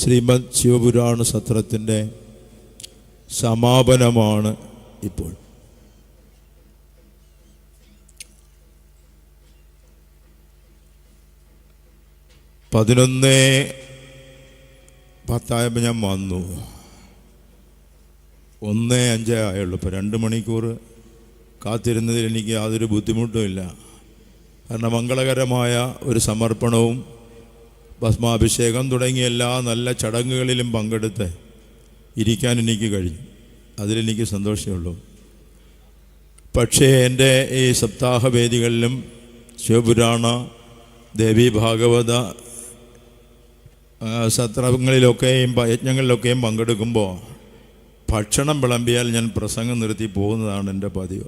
ശ്രീമദ് ശിവപുരാണ സത്രത്തിൻ്റെ സമാപനമാണ് ഇപ്പോൾ. പതിനൊന്ന് 10 ഞാൻ വന്നു. 1:05 ആയുള്ളൂ. ഇപ്പോൾ 2 മണിക്കൂർ കാത്തിരുന്നതിൽ എനിക്ക് യാതൊരു ബുദ്ധിമുട്ടുമില്ല. കാരണം മംഗളകരമായ ഒരു സമർപ്പണവും ഭസ്മാഭിഷേകം തുടങ്ങിയ എല്ലാ നല്ല ചടങ്ങുകളിലും പങ്കെടുത്ത് ഇരിക്കാൻ എനിക്ക് കഴിഞ്ഞു. അതിലെനിക്ക് സന്തോഷമുള്ളൂ. പക്ഷേ എൻ്റെ ഈ സപ്താഹവേദികളിലും ശിവപുരാണ ദേവി ഭാഗവത സത്രങ്ങളിലൊക്കെയും യജ്ഞങ്ങളിലൊക്കെയും പങ്കെടുക്കുമ്പോൾ ഭക്ഷണം വിളമ്പിയാൽ ഞാൻ പ്രസംഗം നിർത്തി പോകുന്നതാണ് എൻ്റെ പതിവ്.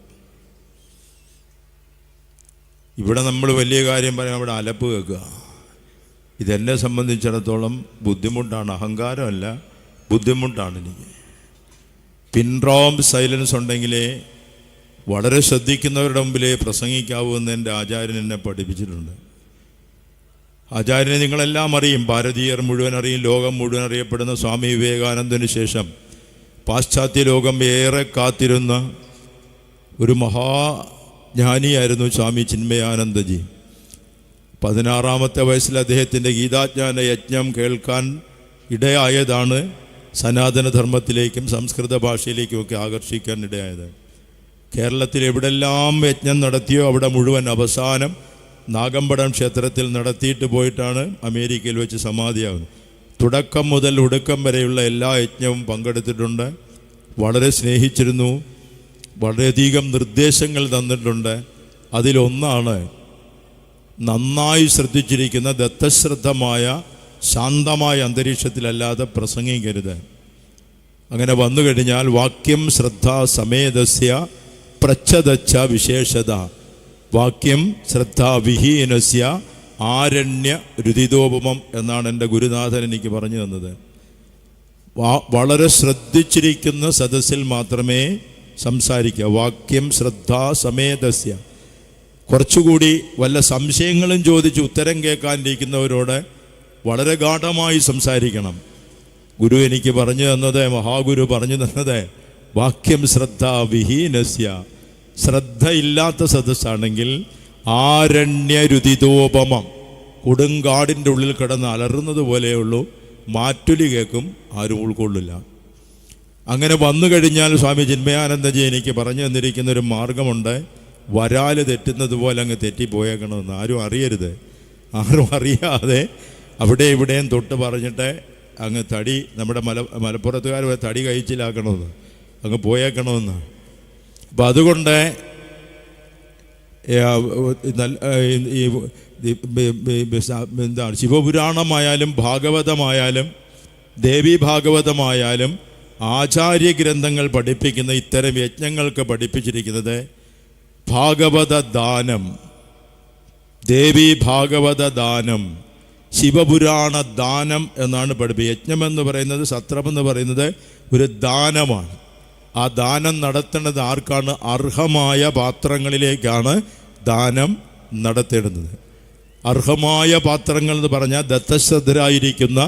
ഇവിടെ നമ്മൾ വലിയ കാര്യം പറയാൻ അവിടെ അലപ്പ് കേൾക്കുക. ഇതെന്നെ സംബന്ധിച്ചിടത്തോളം ബുദ്ധിമുട്ടാണ്. അഹങ്കാരമല്ല, ബുദ്ധിമുട്ടാണ് എനിക്ക്. പിൻഡ്രോം സൈലൻസ് ഉണ്ടെങ്കിലേ വളരെ ശ്രദ്ധിക്കുന്നവരുടെ മുമ്പിലേ പ്രസംഗിക്കാവൂ എന്ന് എൻ്റെ ആചാര്യൻ എന്നെ പഠിപ്പിച്ചിട്ടുണ്ട്. ആചാര്യനെ നിങ്ങളെല്ലാം അറിയും, ഭാരതീയർ മുഴുവൻ അറിയും, ലോകം മുഴുവൻ അറിയപ്പെടുന്ന സ്വാമി വിവേകാനന്ദന് ശേഷം പാശ്ചാത്യ ലോകം ഏറെ കാത്തിരുന്ന ഒരു മഹാജ്ഞാനിയായിരുന്നു സ്വാമി ചിന്മയാനന്ദജി. 16-ാമത്തെ വയസ്സിൽ അദ്ദേഹത്തിൻ്റെ ഗീതാജ്ഞാന യജ്ഞം കേൾക്കാൻ ഇടയായതാണ് സനാതനധർമ്മത്തിലേക്കും സംസ്കൃത ഭാഷയിലേക്കുമൊക്കെ ആകർഷിക്കാൻ ഇടയായത്. കേരളത്തിൽ എവിടെല്ലാം യജ്ഞം നടത്തിയോ അവിടെ മുഴുവൻ അവസാനം നാഗമ്പടം ക്ഷേത്രത്തിൽ നടത്തിയിട്ട് പോയിട്ടാണ് അമേരിക്കയിൽ വെച്ച് സമാധിയാകുന്നത്. തുടക്കം മുതൽ ഒടുക്കം വരെയുള്ള എല്ലാ യജ്ഞവും പങ്കെടുത്തിട്ടുണ്ട്. വളരെ സ്നേഹിച്ചിരുന്നു. വളരെയധികം നിർദ്ദേശങ്ങൾ തന്നിട്ടുണ്ട്. അതിലൊന്നാണ് നന്നായി ശ്രദ്ധിച്ചിരിക്കുന്ന ദത്തശ്രദ്ധമായ ശാന്തമായ അന്തരീക്ഷത്തിലല്ലാതെ പ്രസംഗിക്കരുത്. അങ്ങനെ വന്നു കഴിഞ്ഞാൽ വാക്യം ശ്രദ്ധ സമേതസ്യ പ്രച്ഛദച്ച വിശേഷത, വാക്യം ശ്രദ്ധ വിഹീനസ്യ ആരണ്യ രുതിതോപമം എന്നാണ് എൻ്റെ ഗുരുനാഥൻ എനിക്ക് പറഞ്ഞു തന്നത്. വളരെ ശ്രദ്ധിച്ചിരിക്കുന്ന സദസ്സിൽ മാത്രമേ സംസാരിക്കുക. വാക്യം ശ്രദ്ധ സമേതസ്യ. കുറച്ചുകൂടി വല്ല സംശയങ്ങളും ചോദിച്ച് ഉത്തരം കേൾക്കാനിരിക്കുന്നവരോട് വളരെ ഗാഢമായി സംസാരിക്കണം. ഗുരു എനിക്ക് പറഞ്ഞു തന്നത്, മഹാഗുരു പറഞ്ഞു തന്നത് വാക്യം ശ്രദ്ധ വിഹീനസ്യ. ശ്രദ്ധയില്ലാത്ത സദസ്സാണെങ്കിൽ ആരണ്യരുതിതോപമം, കൊടുങ്കാടിൻ്റെ ഉള്ളിൽ കിടന്ന് അലറുന്നത് പോലെയുള്ളൂ. മാറ്റുലി കേൾക്കും, ആരും ഉൾക്കൊള്ളില്ല. അങ്ങനെ വന്നു കഴിഞ്ഞാൽ സ്വാമി ചിന്മയാനന്ദജി എനിക്ക് പറഞ്ഞു തന്നിരിക്കുന്ന ഒരു മാർഗമുണ്ട്. വരാല് തെറ്റുന്നത് പോലെ അങ്ങ് തെറ്റിപ്പോയേക്കണമെന്ന്. ആരും അറിയരുത്. ആരും അറിയാതെ അവിടെ ഇവിടെയും തൊട്ട് പറഞ്ഞിട്ട് അങ്ങ് തടി, നമ്മുടെ മലപ്പുറത്തുകാർ തടി കഴിച്ചിലാക്കണമെന്ന്, അങ്ങ് പോയേക്കണമെന്ന്. അപ്പം അതുകൊണ്ട് എന്താണ് ശിവപുരാണമായാലും ഭാഗവതമായാലും ദേവീ ഭാഗവതമായാലും ആചാര്യഗ്രന്ഥങ്ങൾ പഠിപ്പിക്കുന്ന ഇത്തരം യജ്ഞങ്ങൾക്ക് പഠിപ്പിച്ചിരിക്കുന്നത് ഭാഗവത ദാനം, ദേവീ ഭാഗവത ദാനം, ശിവപുരാണ ദാനം എന്നാണ് പഠിപ്പിക്കുക. യജ്ഞമെന്ന് പറയുന്നത്, സത്രമെന്ന് പറയുന്നത് ഒരു ദാനമാണ്. ആ ദാനം നടത്തേണ്ടത് ആർക്കാണ്? അർഹമായ പാത്രങ്ങളിലേക്കാണ് ദാനം നടത്തേണ്ടത്. അർഹമായ പാത്രങ്ങൾ എന്ന് പറഞ്ഞാൽ ദത്തശ്രദ്ധരായിരിക്കുന്ന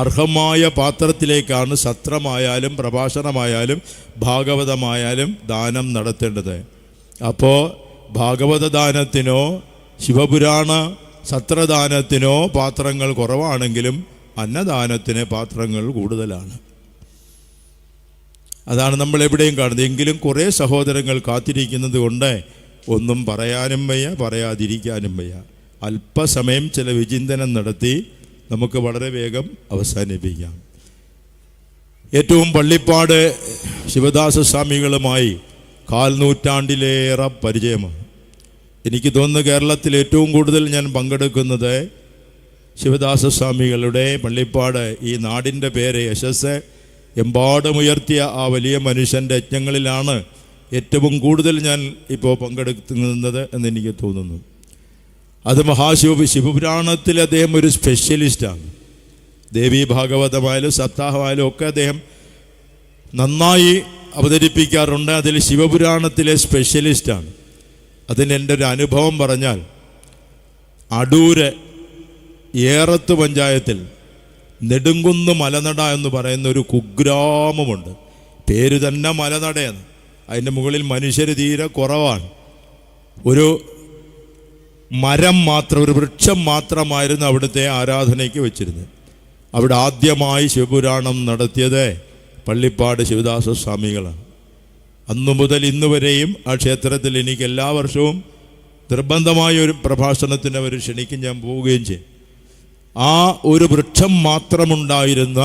അർഹമായ പാത്രത്തിലേക്കാണ് സത്രമായാലും പ്രഭാഷണമായാലും ഭാഗവതമായാലും ദാനം നടത്തേണ്ടത്. അപ്പോൾ ഭാഗവത ദാനത്തിനോ ശിവപുരാണ സത്രദാനത്തിനോ പാത്രങ്ങൾ കുറവാണെങ്കിലും അന്നദാനത്തിന് പാത്രങ്ങൾ കൂടുതലാണ്. അതാണ് നമ്മൾ എവിടെയും കാണുന്നത്. എങ്കിലും കുറേ സഹോദരങ്ങൾ കാത്തിരിക്കുന്നത് കൊണ്ട് ഒന്നും പറയാനും വയ്യ, പറയാതിരിക്കാനും വയ്യ. അല്പസമയം ചില വിചിന്തനം നടത്തി നമുക്ക് വളരെ വേഗം അവസാനിപ്പിക്കാം. ഏറ്റവും പള്ളിപ്പാട് ശിവദാസ സ്വാമികളുമായി 4 നൂറ്റാണ്ടിലേറെ പരിചയമാണ്. എനിക്ക് തോന്നുന്നു കേരളത്തിൽ ഏറ്റവും കൂടുതൽ ഞാൻ പങ്കെടുക്കുന്നത് ശിവദാസ സ്വാമികളുടെ പള്ളിപ്പാട്, ഈ നാടിൻ്റെ പേര് യശസ് എമ്പാടുമുയർത്തിയ ആ വലിയ മനുഷ്യൻ്റെ യജ്ഞങ്ങളിലാണ് ഏറ്റവും കൂടുതൽ ഞാൻ ഇപ്പോൾ പങ്കെടുക്കുന്നത് എന്നെനിക്ക് തോന്നുന്നു. അത് ശിവപുരാണത്തിൽ അദ്ദേഹം ഒരു സ്പെഷ്യലിസ്റ്റാണ്. ദേവീ ഭാഗവതമായാലും സപ്താഹമായാലും ഒക്കെ അദ്ദേഹം നന്നായി അവതരിപ്പിക്കാറുണ്ട്. അതിൽ ശിവപുരാണത്തിലെ സ്പെഷ്യലിസ്റ്റാണ്. അതിന് എൻ്റെ ഒരു അനുഭവം പറഞ്ഞാൽ, അടൂര് ഏറത്ത് പഞ്ചായത്തിൽ നെടുങ്കുന്ന് മലനട എന്ന് പറയുന്ന ഒരു കുഗ്രാമമുണ്ട്. പേര് തന്നെ മലനടയാണ്. അതിൻ്റെ മുകളിൽ മനുഷ്യർ തീരെ കുറവാണ്. ഒരു മരം മാത്രം, ഒരു വൃക്ഷം മാത്രമായിരുന്നു അവിടുത്തെ ആരാധനയ്ക്ക് വെച്ചിരുന്നത്. അവിടെ ആദ്യമായി ശിവപുരാണം നടത്തിയത് പള്ളിപ്പാട് ശിവദാസ സ്വാമികളാണ്. അന്നു മുതൽ ഇന്ന് വരെയും ആ ക്ഷേത്രത്തിൽ എനിക്ക് എല്ലാ വർഷവും നിർബന്ധമായ ഒരു പ്രഭാഷണത്തിന് അവർ ക്ഷണിക്കും, ഞാൻ പോവുകയും ചെയ്യും. ആ ഒരു വൃക്ഷം മാത്രമുണ്ടായിരുന്ന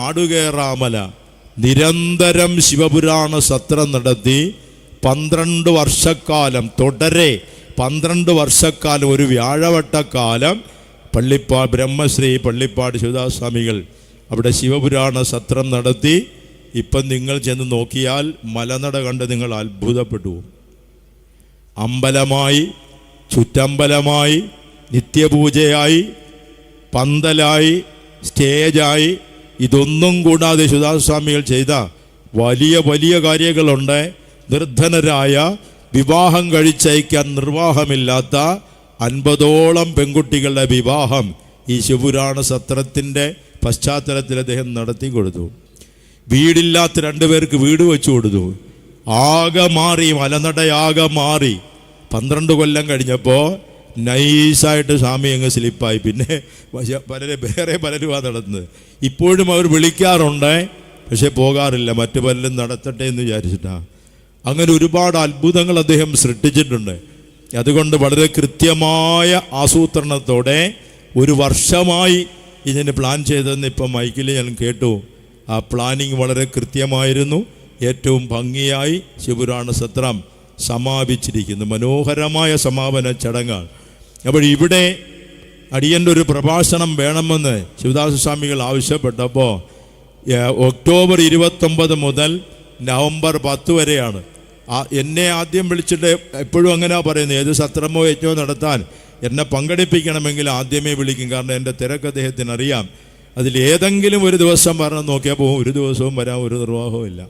ആടുകേറാമല നിരന്തരം ശിവപുരാണ സത്രം നടത്തി 12 വർഷക്കാലം തുടരെ 12 വർഷക്കാലം ഒരു വ്യാഴവട്ടക്കാലം ബ്രഹ്മശ്രീ പള്ളിപ്പാട് ശിവദാസ സ്വാമികൾ അവിടെ ശിവപുരാണ സത്രം നടത്തി. ഇപ്പം നിങ്ങൾ ചെന്ന് നോക്കിയാൽ മലനട കണ്ട് നിങ്ങൾ അത്ഭുതപ്പെട്ടു. അമ്പലമായി, ചുറ്റമ്പലമായി, നിത്യപൂജയായി, പന്തലായി, സ്റ്റേജായി, ഇതൊന്നും കൂടാതെ ശിവദാസ സ്വാമികൾ ചെയ്ത വലിയ വലിയ കാര്യങ്ങളുണ്ട്. നിർധനരായ, വിവാഹം കഴിച്ചയക്കാൻ നിർവാഹമില്ലാത്ത 50ഓളം പെൺകുട്ടികളുടെ വിവാഹം ഈ ശിവപുരാണ സത്രത്തിൻ്റെ പശ്ചാത്തലത്തിൽ അദ്ദേഹം നടത്തി കൊടുത്തു. വീടില്ലാത്ത 2 പേർക്ക് വീട് വെച്ചു കൊടുത്തു. ആകെ മാറി, മലനടയാകെ മാറി. 12 കൊല്ലം കഴിഞ്ഞപ്പോൾ നൈസായിട്ട് സ്വാമി അങ്ങ് സ്ലിപ്പായി. പിന്നെ വേറെ പലരുമാണ് നടത്തുന്നത്. ഇപ്പോഴും അവർ വിളിക്കാറുണ്ട്, പക്ഷെ പോകാറില്ല. മറ്റു പലരും നടത്തട്ടെ എന്ന് വിചാരിച്ചിട്ടാണ്. അങ്ങനെ ഒരുപാട് അത്ഭുതങ്ങൾ അദ്ദേഹം സൃഷ്ടിച്ചിട്ടുണ്ട്. അതുകൊണ്ട് വളരെ കൃത്യമായ ആസൂത്രണത്തോടെ ഒരു വർഷമായി ഇതിന് പ്ലാൻ ചെയ്തതെന്ന് ഇപ്പം മൈക്കിൽ ഞാൻ കേട്ടു. ആ പ്ലാനിങ് വളരെ കൃത്യമായിരുന്നു. ഏറ്റവും ഭംഗിയായി ശിവപുരാണ സത്രം സമാപിച്ചിരിക്കുന്നു. മനോഹരമായ സമാപന ചടങ്ങാണ്. അപ്പോൾ ഇവിടെ അടിയൻ്റെ ഒരു പ്രഭാഷണം വേണമെന്ന് ശിവദാസ സ്വാമികൾ ആവശ്യപ്പെട്ടപ്പോൾ ഒക്ടോബർ 29 മുതൽ നവംബർ 10 വരെയാണ്. എന്നെ ആദ്യം വിളിച്ചിട്ട് എപ്പോഴും അങ്ങനെയാണ് പറയുന്നത്, ഏത് സത്രമോ യജ്ഞമോ നടത്താൻ എന്നെ പങ്കെടുപ്പിക്കണമെങ്കിൽ ആദ്യമേ വിളിക്കും. കാരണം എൻ്റെ തിരക്ക് അദ്ദേഹത്തിന് അറിയാം. അതിലേതെങ്കിലും ഒരു ദിവസം വരണം നോക്കിയാൽ പോകും. ഒരു ദിവസവും വരാൻ ഒരു നിർവാഹവും ഇല്ല.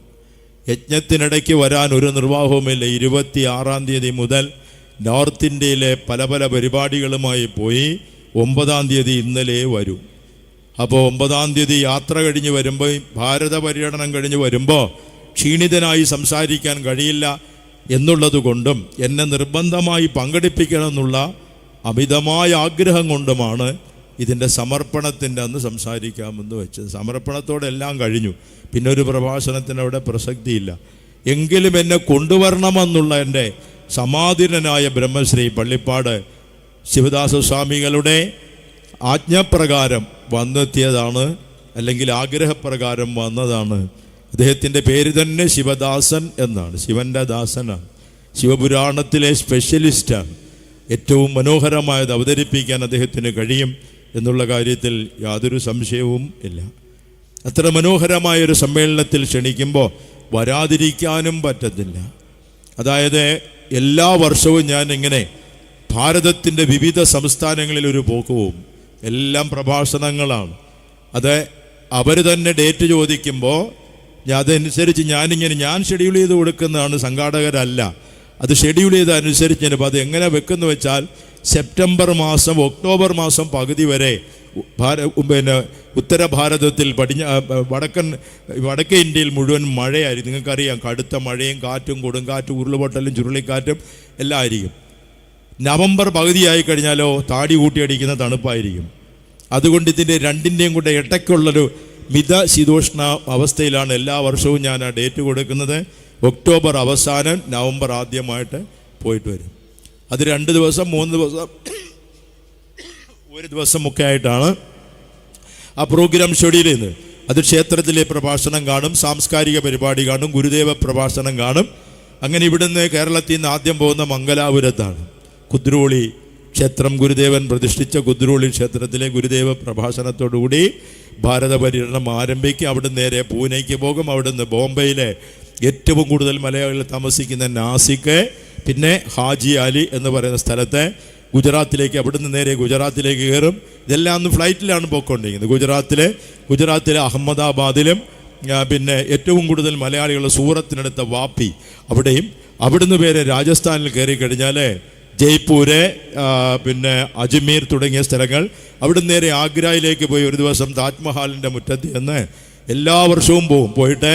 യജ്ഞത്തിനിടയ്ക്ക് വരാൻ ഒരു നിർവാഹവുമില്ല. 26-ാം തീയതി മുതൽ നോർത്ത് ഇന്ത്യയിലെ പല പല പരിപാടികളുമായി പോയി 9-ാം തീയതി ഇന്നലെ വരും. അപ്പോൾ 9-ാം തീയതി യാത്ര കഴിഞ്ഞ് വരുമ്പോൾ, ഭാരത പര്യടനം കഴിഞ്ഞ് വരുമ്പോൾ ക്ഷീണിതനായി സംസാരിക്കാൻ കഴിയില്ല എന്നുള്ളത് കൊണ്ടും എന്നെ നിർബന്ധമായി പങ്കെടുപ്പിക്കണമെന്നുള്ള അമിതമായ ആഗ്രഹം കൊണ്ടുമാണ് ഇതിൻ്റെ സമർപ്പണത്തിൻ്റെ അന്ന് സംസാരിക്കാമെന്ന് വെച്ചത്. സമർപ്പണത്തോടെ എല്ലാം കഴിഞ്ഞു. പിന്നെ ഒരു പ്രഭാഷണത്തിന് അവിടെ പ്രസക്തിയില്ല. എങ്കിലും എന്നെ കൊണ്ടുവരണമെന്നുള്ള എൻ്റെ സമാധിരനായ ബ്രഹ്മശ്രീ പള്ളിപ്പാട് ശിവദാസ സ്വാമികളുടെ ആജ്ഞാപ്രകാരം വന്നെത്തിയതാണ്, അല്ലെങ്കിൽ ആഗ്രഹപ്രകാരം വന്നതാണ്. അദ്ദേഹത്തിൻ്റെ പേര് തന്നെ ശിവദാസൻ എന്നാണ്. ശിവൻ്റെ ദാസനാണ്. ശിവപുരാണത്തിലെ സ്പെഷ്യലിസ്റ്റാണ്. ഏറ്റവും മനോഹരമായത് അവതരിപ്പിക്കാൻ അദ്ദേഹത്തിന് കഴിയും എന്നുള്ള കാര്യത്തിൽ യാതൊരു സംശയവും ഇല്ല. അത്ര മനോഹരമായൊരു സമ്മേളനത്തിൽ ക്ഷണിക്കുമ്പോൾ വരാതിരിക്കാനും പറ്റത്തില്ല. അതായത് എല്ലാ വർഷവും ഞാൻ ഇങ്ങനെ ഭാരതത്തിൻ്റെ വിവിധ സംസ്ഥാനങ്ങളിൽ ഒരു പോക്ക് പോവും. എല്ലാം പ്രഭാഷണങ്ങളാണ്. അത് അവർ തന്നെ ഡേറ്റ് ചോദിക്കുമ്പോൾ അതനുസരിച്ച് ഞാൻ ഷെഡ്യൂൾ ചെയ്ത് കൊടുക്കുന്നതാണ്, സംഘാടകരല്ല. അത് ഷെഡ്യൂൾ ചെയ്തനുസരിച്ച് ഞാനിപ്പോൾ അത് എങ്ങനെ വെക്കുന്നു വെച്ചാൽ സെപ്റ്റംബർ മാസം, ഒക്ടോബർ മാസം പകുതി വരെ ഉത്തര ഭാരതത്തിൽ വടക്കേ ഇന്ത്യയിൽ മുഴുവൻ മഴയായിരിക്കും. നിങ്ങൾക്കറിയാം, കടുത്ത മഴയും കാറ്റും കൊടുങ്കാറ്റും ഉരുളുപൊട്ടലും ചുരുളിക്കാറ്റും എല്ലാം ആയിരിക്കും. നവംബർ പകുതിയായി കഴിഞ്ഞാലോ താടി കൂട്ടിയടിക്കുന്ന തണുപ്പായിരിക്കും. അതുകൊണ്ട് ഇതിൻ്റെ രണ്ടിൻ്റെയും കൂടെ ഇടയ്ക്കുള്ളൊരു മിതശീതോഷ്ണ അവസ്ഥയിലാണ് എല്ലാ വർഷവും ഞാൻ ആ ഡേറ്റ് കൊടുക്കുന്നത്. ഒക്ടോബർ അവസാനം നവംബർ ആദ്യമായിട്ട് പോയിട്ട് വരും. അത് 2 ദിവസം 3 ദിവസം 1 ദിവസമൊക്കെ ആയിട്ടാണ് ആ പ്രോഗ്രാം ഷെഡ്യൂൾ ചെയ്യുന്നത്. അത് ക്ഷേത്രത്തിലെ പ്രഭാഷണം കാണും, സാംസ്കാരിക പരിപാടി കാണും, ഗുരുദേവ പ്രഭാഷണം കാണും. അങ്ങനെ ഇവിടുന്ന് കേരളത്തിൽ നിന്ന് ആദ്യം പോകുന്ന മംഗലാപുരത്താണ്. കുദ്രോളി ക്ഷേത്രം, ഗുരുദേവൻ പ്രതിഷ്ഠിച്ച കുദ്രോളി ക്ഷേത്രത്തിലെ ഗുരുദേവ പ്രഭാഷണത്തോടുകൂടി ഭാരത പര്യടനം ആരംഭിക്കും. അവിടുന്ന് നേരെ പൂനെക്ക് പോകും. അവിടുന്ന് ബോംബെയിലെ ഏറ്റവും കൂടുതൽ മലയാളികൾ താമസിക്കുന്ന നാസിക്ക്, പിന്നെ ഹാജി അലി എന്ന് പറയുന്ന സ്ഥലത്തെ ഗുജറാത്തിലേക്ക്, അവിടുന്ന് നേരെ ഗുജറാത്തിലേക്ക് കയറും. ഇതെല്ലാം അന്ന് ഫ്ലൈറ്റിലാണ് പോയിക്കൊണ്ടിരിക്കുന്നത്. ഗുജറാത്തിലെ അഹമ്മദാബാദിലും പിന്നെ ഏറ്റവും കൂടുതൽ മലയാളികൾ സൂറത്തിനടുത്ത വാപ്പി, അവിടെയും. അവിടുന്ന് പേര് രാജസ്ഥാനിൽ കയറി കഴിഞ്ഞാൽ ജയ്പൂര്, പിന്നെ അജ്മീർ തുടങ്ങിയ സ്ഥലങ്ങൾ. അവിടെ നേരെ ആഗ്രയിലേക്ക് പോയി ഒരു ദിവസം താജ്മഹാലിൻ്റെ മുറ്റത്ത് ചെന്ന് എല്ലാ വർഷവും പോയിട്ട്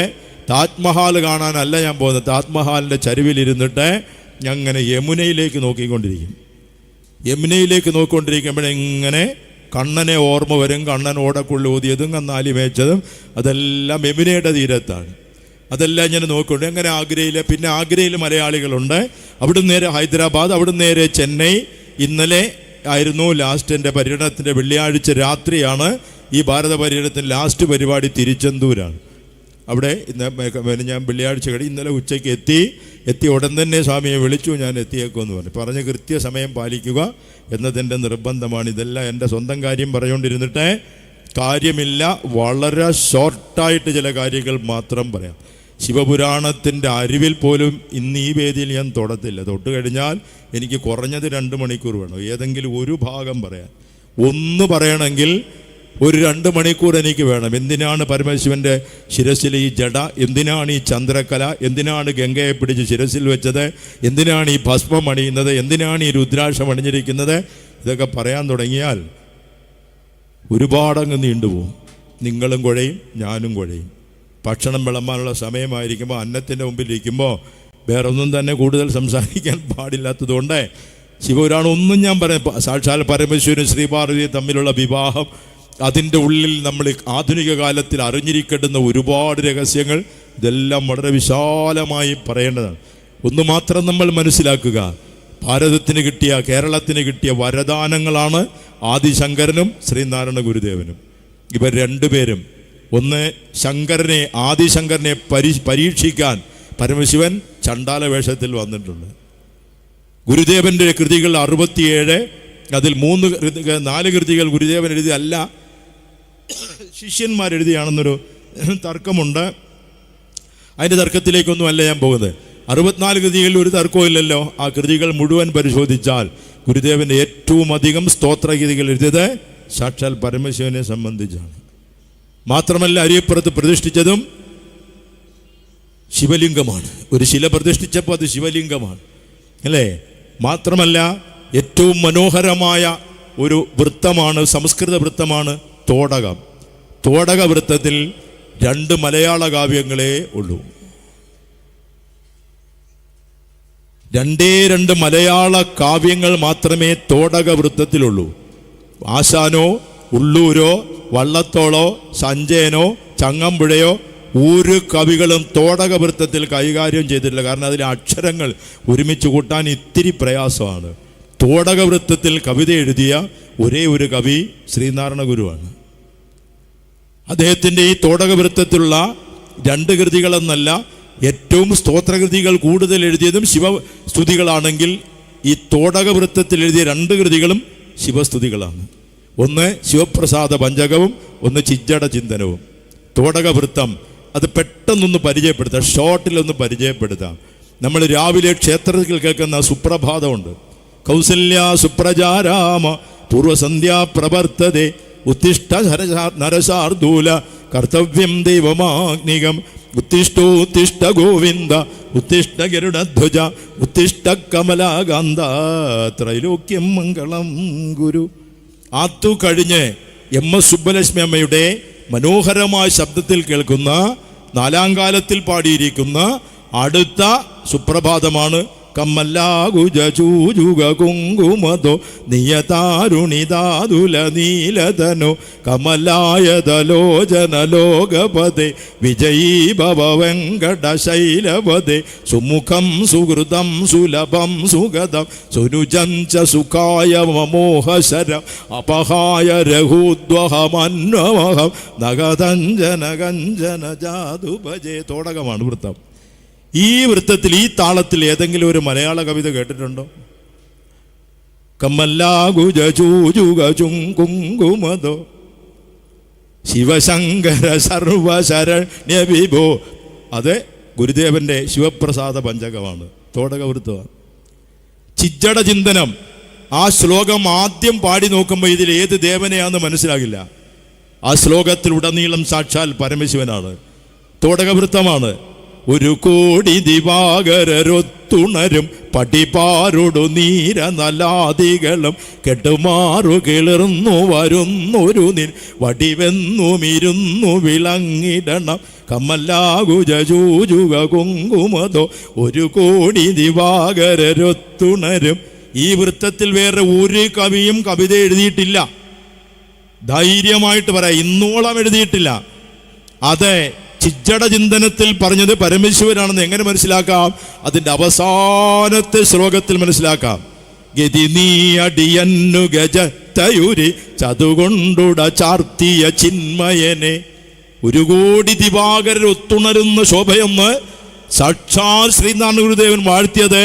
താജ്മഹാൽ കാണാനല്ല ഞാൻ പോകുന്നത്, താജ്മഹാലിൻ്റെ ചരിവിലിരുന്നിട്ട് അങ്ങനെ യമുനയിലേക്ക് നോക്കിക്കൊണ്ടിരിക്കും. യമുനയിലേക്ക് നോക്കിക്കൊണ്ടിരിക്കുമ്പോഴിങ്ങനെ കണ്ണനെ ഓർമ്മ വരും. കണ്ണൻ ഓടക്കുള്ളൂതിയതും കന്നാലി മേച്ചതും അതെല്ലാം യമുനയുടെ തീരത്താണ്. അതെല്ലാം ഇങ്ങനെ നോക്കിക്കൊണ്ട് അങ്ങനെ പിന്നെ ആഗ്രയിൽ മലയാളികളുണ്ട്. അവിടുന്ന് നേരെ ഹൈദരാബാദ്, അവിടുന്ന് നേരെ ചെന്നൈ. ഇന്നലെ ആയിരുന്നു ലാസ്റ്റ് എൻ്റെ പര്യടനത്തിൻ്റെ വെള്ളിയാഴ്ച രാത്രിയാണ് ഈ ഭാരത പര്യടനത്തിൻ്റെ ലാസ്റ്റ് പരിപാടി. തിരുച്ചെന്തൂരാണ്. അവിടെ ഞാൻ വെള്ളിയാഴ്ച ഇന്നലെ ഉച്ചയ്ക്ക് എത്തി ഉടൻ തന്നെ സ്വാമിയെ വിളിച്ചു, ഞാൻ എത്തിയേക്കുമെന്ന് പറഞ്ഞ് കൃത്യസമയം പാലിക്കുക എന്നതിൻ്റെ നിർബന്ധമാണ്. ഇതെല്ലാം എൻ്റെ സ്വന്തം കാര്യം പറഞ്ഞുകൊണ്ടിരുന്നിട്ട് കാര്യമില്ല. വളരെ ഷോർട്ടായിട്ട് ചില കാര്യങ്ങൾ മാത്രം പറയാം. ശിവപുരാണത്തിൻ്റെ അറിവിൽ പോലും ഇന്ന് ഈ വേദിയിൽ ഞാൻ തൊടത്തില്ല. തൊട്ട് കഴിഞ്ഞാൽ എനിക്ക് കുറഞ്ഞത് 2 മണിക്കൂർ വേണം ഏതെങ്കിലും ഒരു ഭാഗം പറയാൻ. ഒന്ന് പറയണമെങ്കിൽ ഒരു 2 മണിക്കൂർ എനിക്ക് വേണം. എന്തിനാണ് പരമശിവൻ്റെ ശിരസിൽ ഈ ജട, എന്തിനാണ് ഈ ചന്ദ്രക്കല, എന്തിനാണ് ഗംഗയെ പിടിച്ച് ശിരസിൽ വെച്ചത്, എന്തിനാണ് ഈ ഭസ്മം അണിയുന്നത്, എന്തിനാണ് ഈ രുദ്രാക്ഷം അണിഞ്ഞിരിക്കുന്നത്, ഇതൊക്കെ പറയാൻ തുടങ്ങിയാൽ ഒരുപാടങ്ങ് നീണ്ടുപോകും. നിങ്ങളും കുഴയും, ഞാനും കുഴയും. ഭക്ഷണം വിളമ്പാനുള്ള സമയമായിരിക്കുമ്പോൾ അന്നത്തിൻ്റെ മുമ്പിലിരിക്കുമ്പോൾ വേറൊന്നും തന്നെ കൂടുതൽ സംസാരിക്കാൻ പാടില്ലാത്തതുകൊണ്ട് ശിവപുരാണം ഒന്നും ഞാൻ പറയാം. സാക്ഷാൽ പരമേശ്വരനും ശ്രീപാർവതിയും തമ്മിലുള്ള വിവാഹം, അതിൻ്റെ ഉള്ളിൽ നമ്മൾ ആധുനിക കാലത്തിൽ അറിഞ്ഞിരിക്കേണ്ടുന്ന ഒരുപാട് രഹസ്യങ്ങൾ, ഇതെല്ലാം വളരെ വിശാലമായി പറയേണ്ടതാണ്. ഒന്ന് മാത്രം നമ്മൾ മനസ്സിലാക്കുക, ഭാരതത്തിന് കിട്ടിയ, കേരളത്തിന് കിട്ടിയ വരദാനങ്ങളാണ് ആദിശങ്കരനും ശ്രീനാരായണ ഗുരുദേവനും. ഇവർ രണ്ടുപേരും, ഒന്ന് ശങ്കരനെ, ആദിശങ്കരനെ പരീക്ഷിക്കാൻ പരമശിവൻ ചണ്ടാല വേഷത്തിൽ വന്നിട്ടുണ്ട്. ഗുരുദേവൻ്റെ കൃതികൾ 67, അതിൽ 4 കൃതികൾ ഗുരുദേവൻ എഴുതിയല്ല, ശിഷ്യന്മാരെഴുതിയാണെന്നൊരു തർക്കമുണ്ട്. അതിൻ്റെ തർക്കത്തിലേക്കൊന്നും അല്ല ഞാൻ പോകുന്നത്. 64 കൃതികളിൽ ഒരു തർക്കവും ഇല്ലല്ലോ. ആ കൃതികൾ മുഴുവൻ പരിശോധിച്ചാൽ ഗുരുദേവൻ്റെ ഏറ്റവും അധികം സ്തോത്രഗീതികൾ എഴുതിയത് സാക്ഷാൽ പരമശിവനെ സംബന്ധിച്ചാണ്. മാത്രമല്ല അരിയപ്പുറത്ത് പ്രതിഷ്ഠിച്ചതും ശിവലിംഗമാണ്. ഒരു ശില പ്രതിഷ്ഠിച്ചപ്പോൾ അത് ശിവലിംഗമാണ്, അല്ലേ? മാത്രമല്ല ഏറ്റവും മനോഹരമായ ഒരു വൃത്തമാണ്, സംസ്കൃത വൃത്തമാണ് തോടകം. തോടക വൃത്തത്തിൽ 2 മലയാള കാവ്യങ്ങളേ ഉള്ളൂ. 2 മലയാള കാവ്യങ്ങൾ മാത്രമേ തോടക വൃത്തത്തിലുള്ളൂ. ആശാനോ ഉള്ളൂരോ വള്ളത്തോളോ സഞ്ജയനോ ചങ്ങമ്പുഴയോ ഒരു കവികളും തോടക വൃത്തത്തിൽ കൈകാര്യം ചെയ്തിട്ടില്ല. കാരണം അതിലെ അക്ഷരങ്ങൾ ഒരുമിച്ച് കൂട്ടാൻ ഇത്തിരി പ്രയാസമാണ്. തോടക വൃത്തത്തിൽ കവിത എഴുതിയ ഒരേ ഒരു കവി ശ്രീനാരായണ ഗുരുവാണ്. അദ്ദേഹത്തിൻ്റെ ഈ തോടക വൃത്തത്തിലുള്ള 2 കൃതികളെന്നല്ല, ഏറ്റവും സ്തോത്രകൃതികൾ കൂടുതൽ എഴുതിയതും ശിവസ്തുതികളാണെങ്കിൽ ഈ തോടക വൃത്തത്തിൽ എഴുതിയ 2 കൃതികളും ശിവസ്തുതികളാണ്. ഒന്ന് ശിവപ്രസാദ പഞ്ചകവും ഒന്ന് ചിജ്ജട ചിന്തനവും. തോടക വൃത്തം അത് പെട്ടെന്നൊന്ന് പരിചയപ്പെടുത്താം, ഷോർട്ടിലൊന്ന് പരിചയപ്പെടുത്താം. നമ്മൾ രാവിലെ ക്ഷേത്രത്തിൽ കേൾക്കുന്ന സുപ്രഭാതമുണ്ട്. കൗസല്യ സുപ്രജാരാമ പൂർവസന്ധ്യാ പ്രവർത്തതേ ഉത്തിഷ്ഠ നരശാർദൂല കർത്തവ്യം ദൈവമാഗ്നികം ഉത്തിഷ്ഠോത്തിഷ്ഠ ഗോവിന്ദ ഉത്തിഷ്ഠ ഗരുഡധ്വജ ഉത്തിഷ്ഠ കമലാകാന്ത ത്രൈലോക്യം മംഗളം ഗുരു. ആത്തു കഴിഞ്ഞ് MS സുബ്ബലക്ഷ്മി അമ്മയുടെ മനോഹരമായ ശബ്ദത്തിൽ കേൾക്കുന്ന 4ാം കാലത്തിൽ പാടിയിരിക്കുന്ന അടുത്ത സുപ്രഭാതമാണ് കമ്മല്ലാകുജൂജുക കുങ്കുമതോ നിയതാരുണിതാതുല നീലതനോ കമലായതലോചന ലോകപദേ വിജയീ ഭവ വെങ്കടശൈലപദേ സുമുഖം സുഹൃതം സുലഭം സുഗതം സുനുജഞ്ച സുഖായ മമോഹശരം അപഹായ രഘുദ്വഹമന്വമഹം നഗതഞ്ജന കഞ്ചന ജാതുഭജേ. തോടകമാണ് വൃത്തം. ഈ വൃത്തത്തിൽ, ഈ താളത്തിൽ ഏതെങ്കിലും ഒരു മലയാള കവിത കേട്ടിട്ടുണ്ടോ? കമ്മല്ലാകുജൂജുകുങ്കുമതോ ശിവശങ്കര സർവശരണ്യ വിഭോ. അത് ഗുരുദേവന്റെ ശിവപ്രസാദ പഞ്ചകമാണ്, തോടക വൃത്തമാണ്. ചിജ്ജട ചിന്തനം, ആ ശ്ലോകം ആദ്യം പാടി നോക്കുമ്പോൾ ഇതിൽ ഏത് ദേവനെയാണെന്ന് മനസ്സിലാകില്ല. ആ ശ്ലോകത്തിൽ ഉടനീളം സാക്ഷാൽ പരമശിവനാണ്. തോടക വൃത്തമാണ്. ഒരു കോടി ദിവാകരരൊത്തുണരും പടിപാരൊടു നീരനലാദികളും കെട്ടുമാറു കിളിർന്നു വരുന്നൊരു നിൻ വടിവെന്നുമിരുന്നു വിളങ്ങിടണം കമ്മല്ലാകുജൂജുക കുങ്കുമതോ ഒരു കോടി ദിവാകരരൊത്തുണരും. ഈ വൃത്തത്തിൽ വേറെ ഒരു കവിയും കവിത എഴുതിയിട്ടില്ല. ധൈര്യമായിട്ട് പറയാം, ഇന്നോളം എഴുതിയിട്ടില്ല. അതെ, ചിജ്ജട ചിന്തനത്തിൽ പറഞ്ഞത് പരമേശ്വരനാണെന്ന് എങ്ങനെ മനസ്സിലാക്കാം? അതിൻ്റെ അവസാനത്തെ ശ്ലോകത്തിൽ മനസ്സിലാക്കാം. ഗതി നീ അടിയന്നു ഗജത്തയുരി ചതുകൊണ്ടുട ചാർത്തിയ ചിന്മയനെ. ഒരു കോടി ദിവാകരർ ഒത്തുണരുന്ന ശോഭയൊന്ന് സാക്ഷാൽ ശ്രീനാരായണ ഗുരുദേവൻ വാഴ്ത്തിയത്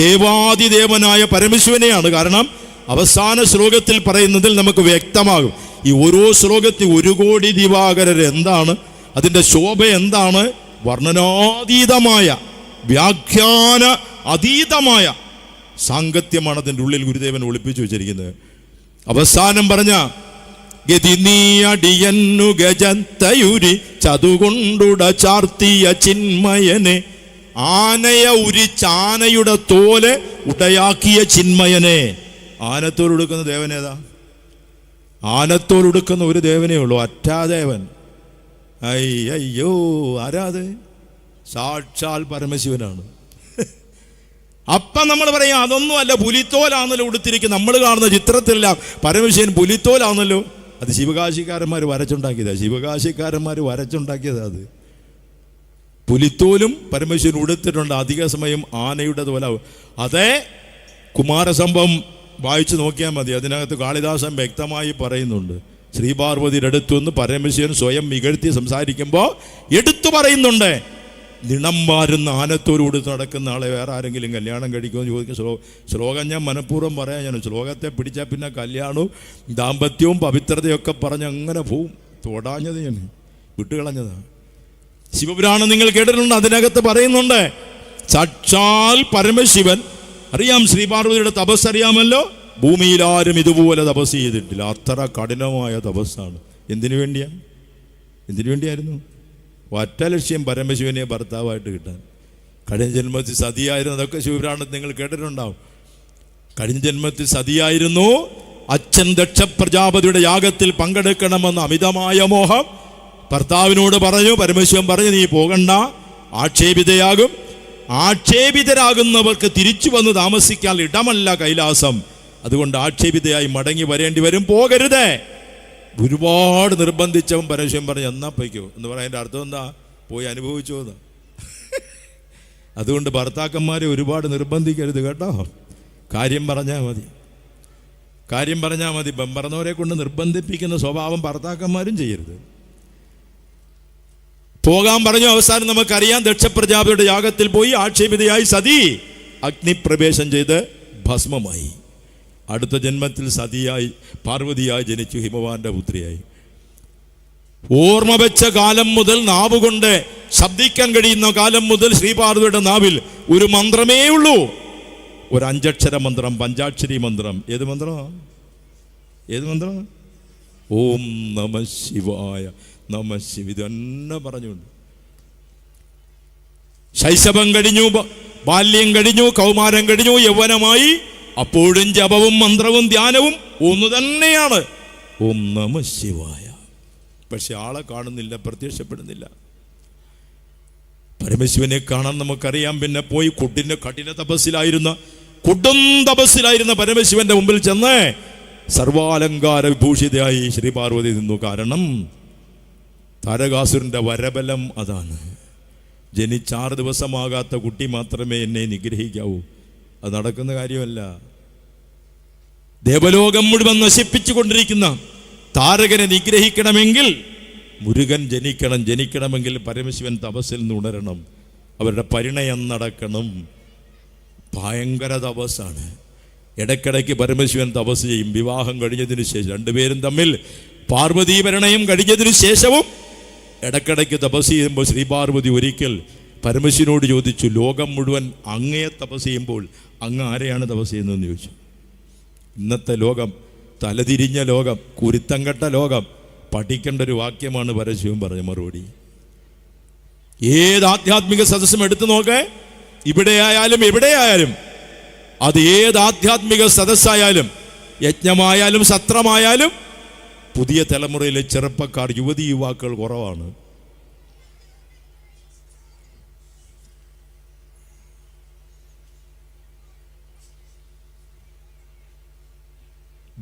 ദേവാദിദേവനായ പരമേശ്വരനെയാണ്. കാരണം അവസാന ശ്ലോകത്തിൽ പറയുന്നതിൽ നമുക്ക് വ്യക്തമാകും ഈ ഓരോ ശ്ലോകത്തിൽ ഒരു കോടി ദിവാകരർ എന്താണ്, അതിൻ്റെ ശോഭ എന്താണ്, വർണ്ണനാതീതമായ വ്യാഖ്യാന അതീതമായ സാങ്കത്യമാണ് അതിൻ്റെ ഉള്ളിൽ ഗുരുദേവൻ ഒളിപ്പിച്ചു വെച്ചിരിക്കുന്നത്. അവസാനം പറഞ്ഞ ഗതി നീ അടിയന്നു ഗജന്തയുരി ചതുകൊണ്ടുട ചാർത്തിയ ചിന്മയനെ. ആനയ ഉരിച്ചാനയുടെ തോല് ഉടയാക്കിയ ചിന്മയനെ. ആനത്തോലുടുക്കുന്ന ദേവനേതാ? ആനത്തോലുടുക്കുന്ന ഒരു ദേവനേ ഉള്ളൂ, അറ്റാദേവൻ. അയ്യോ, ആരാത്? സാക്ഷാൽ പരമശിവനാണ്. അപ്പം നമ്മൾ പറയാം അതൊന്നും അല്ല, പുലിത്തോലാണല്ലോ ഉടുത്തിരിക്കുന്നത്. നമ്മൾ കാണുന്ന ചിത്രത്തിലെല്ലാം പരമശിവൻ പുലിത്തോലാണല്ലോ. അത് ശിവകാശിക്കാരന്മാർ വരച്ചുണ്ടാക്കിയതാണ്. ശിവകാശിക്കാരന്മാർ വരച്ചുണ്ടാക്കിയതാ അത്. പുലിത്തോലും പരമശിവൻ ഉടുത്തിട്ടുണ്ട്. അധിക സമയം ആനയുടെ തോലാവും. അതേ കുമാരസംഭവം വായിച്ചു നോക്കിയാൽ മതി. അതിനകത്ത് കാളിദാസൻ വ്യക്തമായി പറയുന്നുണ്ട്. ശ്രീപാർവതിയുടെ അടുത്തുനിന്ന് പരമശിവൻ സ്വയം മികഴ്ത്തി സംസാരിക്കുമ്പോൾ എടുത്തു പറയുന്നുണ്ട്, നിണം വാരുന്ന ആനത്തോട് കൊടുത്ത് നടക്കുന്ന ആളെ വേറെ ആരെങ്കിലും കല്യാണം കഴിക്കുമെന്ന് ചോദിക്കും. ശ്ലോകം ഞാൻ മനഃപൂർവ്വം പറയാം. ഞാൻ ശ്ലോകത്തെ പിടിച്ചാൽ പിന്നെ കല്യാണവും ദാമ്പത്യവും പവിത്രതയൊക്കെ പറഞ്ഞ് അങ്ങനെ പോവും. തൊടാഞ്ഞത് ഞാൻ വിട്ടുകളഞ്ഞതാണ്. ശിവപുരാണം നിങ്ങൾ കേട്ടിട്ടുണ്ട്, അതിനകത്ത് പറയുന്നുണ്ട് സാക്ഷാൽ പരമശിവൻ. അറിയാം, ശ്രീപാർവതിയുടെ തപസ് അറിയാമല്ലോ. ഭൂമിയിൽ ആരും ഇതുപോലെ തപസ് ചെയ്തിട്ടില്ല. അത്ര കഠിനമായ തപസ്സാണ്. എന്തിനു വേണ്ടിയായിരുന്നു? ഒറ്റ ലക്ഷ്യം, പരമശിവനെ ഭർത്താവായിട്ട് കിട്ടാൻ. കഴിഞ്ഞ ജന്മത്തിൽ സതിയായിരുന്നു. അതൊക്കെ ശിവപുരാണത്തിൽ നിങ്ങൾ കേട്ടിട്ടുണ്ടാവും. കഴിഞ്ഞ ജന്മത്തിൽ സതിയായിരുന്നു. അച്ഛൻ ദക്ഷ പ്രജാപതിയുടെ യാഗത്തിൽ പങ്കെടുക്കണമെന്ന അമിതമായ മോഹം ഭർത്താവിനോട് പറഞ്ഞു. പരമശിവൻ പറഞ്ഞു, നീ പോകണ്ട, ആക്ഷേപിതയാകും. ആക്ഷേപിതരാകുന്നവർക്ക് തിരിച്ചു വന്ന് താമസിക്കാൻ ഇടമല്ല കൈലാസം. അതുകൊണ്ട് ആക്ഷേപിതയായി മടങ്ങി വരേണ്ടി വരും, പോകരുത്. ഒരുപാട് നിർബന്ധിച്ചവൻ പരമശിവൻ പറഞ്ഞു, എന്നാ പോയിക്കോ എന്ന് പറയാൻ എൻ്റെ അർത്ഥം എന്താ? പോയി അനുഭവിച്ചോ എന്ന്. അതുകൊണ്ട് ഭർത്താക്കന്മാരെ ഒരുപാട് നിർബന്ധിക്കരുത് കേട്ടോ. കാര്യം പറഞ്ഞാൽ മതി. ബമ്പറന്നവരെ കൊണ്ട് നിർബന്ധിപ്പിക്കുന്ന സ്വഭാവം ഭർത്താക്കന്മാരും ചെയ്യരുത്. പോകാൻ പറഞ്ഞു. അവസാനം നമുക്കറിയാം, ദക്ഷപ്രജാപതിയുടെ യാഗത്തിൽ പോയി ആക്ഷേപിതയായി സതി അഗ്നിപ്രവേശം ചെയ്ത് ഭസ്മമായി. അടുത്ത ജന്മത്തിൽ സതിയായി പാർവതിയായി ജനിച്ചു, ഹിമവാന്റെ പുത്രിയായി. ഓർമ്മ വെച്ച കാലം മുതൽ, നാവുകൊണ്ട് ശബ്ദിക്കാൻ കഴിയുന്ന കാലം മുതൽ ശ്രീപാർവതിയുടെ നാവിൽ ഒരു മന്ത്രമേ ഉള്ളൂ. ഒരു 5 അക്ഷര മന്ത്രം, പഞ്ചാക്ഷരി മന്ത്രം. ഏത് മന്ത്രം? ഓം നമ ശിവായ നമ ശിവ. ഇതെന്നെ പറഞ്ഞുകൊണ്ട് ശൈശവം കഴിഞ്ഞു, ബാല്യം കഴിഞ്ഞു, കൗമാരം കഴിഞ്ഞു, യൗവനമായി. അപ്പോഴും ജപവും മന്ത്രവും ധ്യാനവും ഒന്ന് തന്നെയാണ്, ഓം നമ ശിവായ. പക്ഷെ ആളെ കാണുന്നില്ല, പ്രത്യക്ഷപ്പെടുന്നില്ല. പരമശിവനെ കാണാൻ നമുക്കറിയാം. പിന്നെ പോയി കഠിന തപസ്സിലായിരുന്ന പരമശിവന്റെ മുമ്പിൽ ചെന്ന് സർവാലങ്കാര വിഭൂഷിതയായി ശ്രീപാർവതി നിന്നു. കാരണം താരകാസുരന്റെ വരബലം അതാണ്. ജനിച്ച 6 ദിവസമാകാത്ത കുട്ടി മാത്രമേ എന്നെ നിഗ്രഹിക്കാവൂ. അത് നടക്കുന്ന കാര്യമല്ല. ദേവലോകം മുഴുവൻ നശിപ്പിച്ചു കൊണ്ടിരിക്കുന്ന താരകനെ നിഗ്രഹിക്കണമെങ്കിൽ മുരുകൻ ജനിക്കണമെങ്കിൽ പരമശിവൻ തപസ്സിൽ നിന്ന് ഉണരണം. അവരുടെ പരിണയം നടക്കണം. ഭയങ്കര തപസ്സാണ്. ഇടയ്ക്കിടയ്ക്ക് പരമശിവൻ തപസ് ചെയ്യും. വിവാഹം കഴിഞ്ഞതിന് ശേഷം രണ്ടുപേരും തമ്മിൽ പാർവതീ പരിണയം കഴിഞ്ഞതിന് ശേഷവും ഇടയ്ക്കിടയ്ക്ക് തപസ് ചെയ്യുമ്പോൾ ശ്രീപാർവതി ഒരിക്കൽ പരമശിവനോട് ചോദിച്ചു, ലോകം മുഴുവൻ അങ്ങയെ തപസ് ചെയ്യുമ്പോൾ അങ്ങ് ആരെയാണ് തപസ് ചെയ്യുന്നതെന്ന് ചോദിച്ചു. ഇന്നത്തെ ലോകം, തലതിരിഞ്ഞ ലോകം, കുരുത്തം കെട്ട ലോകം പഠിക്കേണ്ട ഒരു വാക്യമാണ് പരമശിവൻ പറഞ്ഞ മറുപടി. ഏത് ആധ്യാത്മിക സദസ്സും എടുത്തു നോക്കേ, ഇവിടെയായാലും എവിടെയായാലും, അത് ഏത് ആധ്യാത്മിക സദസ്സായാലും യജ്ഞമായാലും സത്രമായാലും പുതിയ തലമുറയിലെ ചെറുപ്പക്കാർ, യുവതി യുവാക്കൾ കുറവാണ്.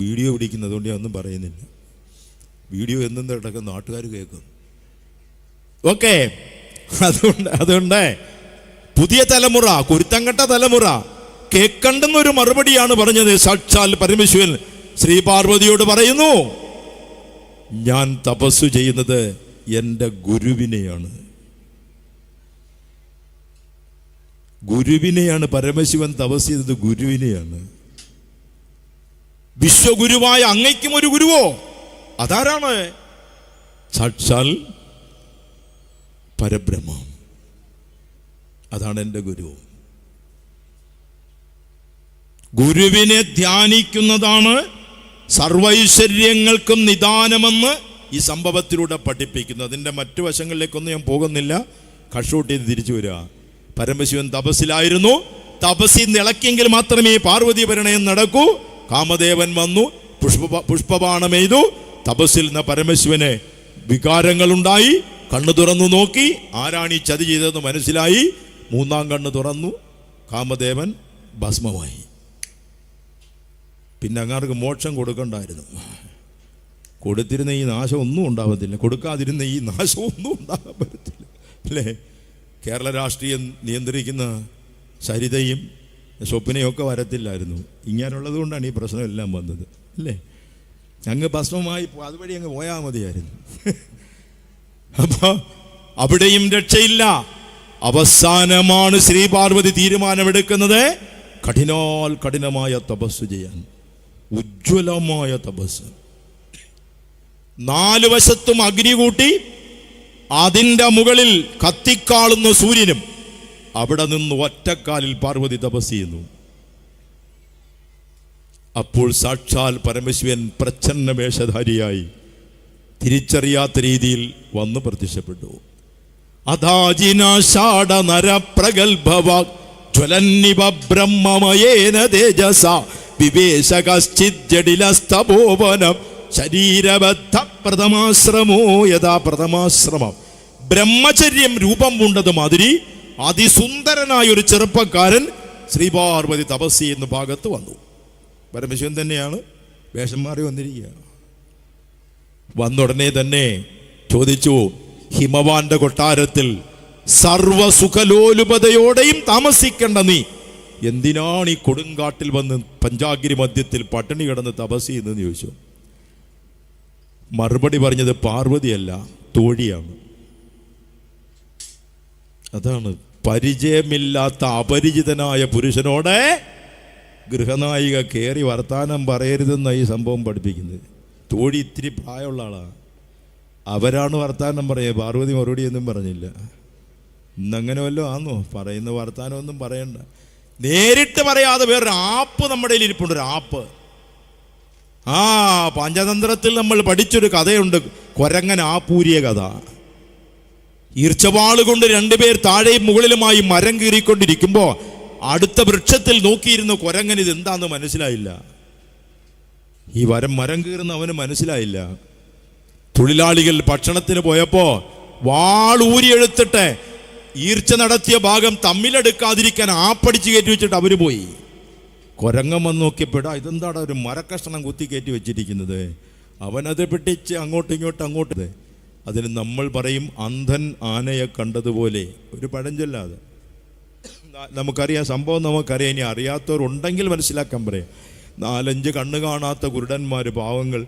വീഡിയോ പിടിക്കുന്നതുകൊണ്ട് ഞാൻ ഒന്നും പറയുന്നില്ല. വീഡിയോ എന്നും കിടക്കുന്ന നാട്ടുകാർ കേൾക്കും. ഓക്കെ, അതുകൊണ്ട് പുതിയ തലമുറ, കുരുത്തങ്കട്ട തലമുറ കേൾക്കണ്ടെന്നൊരു മറുപടിയാണ് പറഞ്ഞത്. സാക്ഷാൽ പരമേശ്വരൻ ശ്രീ പാർവതിയോട് പറയുന്നു, ഞാൻ തപസ്സു ചെയ്യുന്നത് എൻ്റെ ഗുരുവിനെയാണ്. ഗുരുവിനെയാണ് പരമശിവൻ തപസ് ചെയ്തത്, ഗുരുവിനെയാണ്. വിശ്വഗുരുവായ അങ്ങയ്ക്കും ഒരു ഗുരുവോ? അതാരാണ്? സാക്ഷാൽ പരബ്രഹ്മം. അതാണ് എൻ്റെ ഗുരു. ഗുരുവിനെ ധ്യാനിക്കുന്നതാണ് സർവൈശ്വര്യങ്ങൾക്കും നിദാനമെന്ന് ഈ സംഭവത്തിലൂടെ പഠിപ്പിക്കുന്നു. അതിൻ്റെ മറ്റു വശങ്ങളിലേക്കൊന്നും ഞാൻ പോകുന്നില്ല. കഷൂട്ട് ചെയ്ത് തിരിച്ചു വരിക. പരമശിവൻ തപസ്സിലായിരുന്നു. തപസ്സിൽ നിളക്കിയെങ്കിൽ മാത്രമേ പാർവതി പരിണയം നടക്കൂ. കാമദേവൻ വന്നു, പുഷ്പബാണമെയ്തു. തപസ്സിൽ നിന്ന് പരമശിവന് വികാരങ്ങളുണ്ടായി. കണ്ണു തുറന്നു നോക്കി, ആരാണ് ഈ ചതി ചെയ്തതെന്ന് മനസ്സിലായി. മൂന്നാം കണ്ണ് തുറന്നു, കാമദേവൻ ഭസ്മമായി. പിന്നെ അങ്ങാർക്ക് മോക്ഷം കൊടുക്കണ്ടായിരുന്നു. കൊടുത്തിരുന്ന ഈ നാശം ഒന്നും ഉണ്ടാവത്തില്ല, കൊടുക്കാതിരുന്ന ഈ നാശം ഒന്നും ഉണ്ടാകാൻ പറ്റത്തില്ല, അല്ലേ? കേരള രാഷ്ട്രീയം നിയന്ത്രിക്കുന്ന സരിതയും സ്വപ്നയൊക്കെ വരത്തില്ലായിരുന്നു. ഇങ്ങനെയുള്ളത് കൊണ്ടാണ് ഈ പ്രശ്നമെല്ലാം വന്നത്, അല്ലേ? അങ്ങ് ഭസ്മമായി അതുവഴി അങ്ങ് പോയാൽ മതിയായിരുന്നു. അപ്പൊ അവിടെയും രക്ഷയില്ല. അവസാനമാണ് ശ്രീ പാർവതി തീരുമാനമെടുക്കുന്നത് കഠിനമായ തപസ് ചെയ്യാൻ. ഉജ്ജ്വലമായ തപസ്. 4 വശത്തും അഗ്നി കൂട്ടി, അതിൻ്റെ മുകളിൽ കത്തിക്കാളുന്ന സൂര്യനും. അവിടെ നിന്ന് ഒറ്റക്കാലിൽ പാർവതി തപസ് ചെയ്യുന്നു. അപ്പോൾ സാക്ഷാൽ പരമശിവൻ പ്രച്ഛന്ന വേഷധാരിയായി തിരിച്ചറിയാത്ത രീതിയിൽ വന്ന് പ്രത്യക്ഷപ്പെട്ടു. അധാജിനാഷാഢ നരപ്രഗൽഭവ ജ്വലന്നിവ ബ്രഹ്മമയേന തേജസ വിവേശകശ്ചിജ്ജടിലസ്തപോവനം ശരീരബദ്ധ പ്രഥമാശ്രമോ യഥാ പ്രഥമാശ്രമം. ബ്രഹ്മചര്യം രൂപം പൂണ്ടത് മാതിരി അതിസുന്ദരനായ ഒരു ചെറുപ്പക്കാരൻ ശ്രീപാർവതി തപസ് ചെയ്യുന്ന ഭാഗത്ത് വന്നു. പരമശിവൻ തന്നെയാണ്, വേഷം മാറി വന്നിരിക്കുക. വന്നുടനെ തന്നെ ചോദിച്ചു, ഹിമവാന്റെ കൊട്ടാരത്തിൽ സർവസുഖലോലുപതയോടെയും താമസിക്കേണ്ട നീ എന്തിനാണ് ഈ കൊടുങ്കാട്ടിൽ വന്ന് പഞ്ചാഗിരി മധ്യത്തിൽ പട്ടിണി കിടന്ന് തപസ് ചെയ്യുന്നതെന്ന് ചോദിച്ചു. മറുപടി പറഞ്ഞത് പാർവതിയല്ല, തോഴിയാണ്. അതാണ് പരിചയമില്ലാത്ത അപരിചിതനായ പുരുഷനോട് ഗൃഹനായിക കയറി വർത്താനം പറയരുതെന്ന ഈ സംഭവം പഠിപ്പിക്കുന്നത്. തോഴി ഇത്തിരി പ്രായമുള്ള ആളാണ്. അവരാണ് വർത്താനം പറയുക. പാർവതി മറുപടി ഒന്നും പറഞ്ഞില്ല. ഇന്നങ്ങനെ വല്ലതും ആന്നോ? പറയുന്ന വർത്താനം ഒന്നും പറയണ്ട. നേരിട്ട് പറയാതെ വേറൊരു ആപ്പ് നമ്മുടെ ഇരിപ്പുണ്ട്, ഒരു ആപ്പ്. പഞ്ചതന്ത്രത്തിൽ നമ്മൾ പഠിച്ചൊരു കഥയുണ്ട്, കൊരങ്ങൻ ആപ്പൂരിയ കഥ. ഈർച്ചവാള് കൊണ്ട് 2 പേർ താഴെയും മുകളിലുമായി മരം കീറിക്കൊണ്ടിരിക്കുമ്പോൾ അടുത്ത വൃക്ഷത്തിൽ നോക്കിയിരുന്ന കൊരങ്ങൻ ഇത് എന്താന്ന് മനസ്സിലായില്ല. ഈ മരം കീറുന്ന അവന് മനസ്സിലായില്ല. തൊഴിലാളികൾ ഭക്ഷണത്തിന് പോയപ്പോ വാളൂരിയെടുത്തിട്ട് ഈർച്ച നടത്തിയ ഭാഗം തമ്മിലെടുക്കാതിരിക്കാൻ ആപ്പടിച്ച് കയറ്റി വെച്ചിട്ട് അവര് പോയി. കൊരങ്ങൻ വന്ന് നോക്കിയപ്പോഴാ ഇതെന്താടാ ഒരു മരക്കഷ്ണം കുത്തി കയറ്റി വെച്ചിരിക്കുന്നത്. അവനത് പിടിച്ച് അങ്ങോട്ട്. അതിന് നമ്മൾ പറയും അന്ധൻ ആനയെ കണ്ടതുപോലെ. ഒരു പഴഞ്ചൊല്ലാതെ നമുക്കറിയാം, സംഭവം നമുക്കറിയാം. ഇനി അറിയാത്തവരുണ്ടെങ്കിൽ മനസ്സിലാക്കാൻ പറയാം. 4-5 കണ്ണ് കാണാത്ത കുരുടന്മാർ, പാവങ്ങൾ,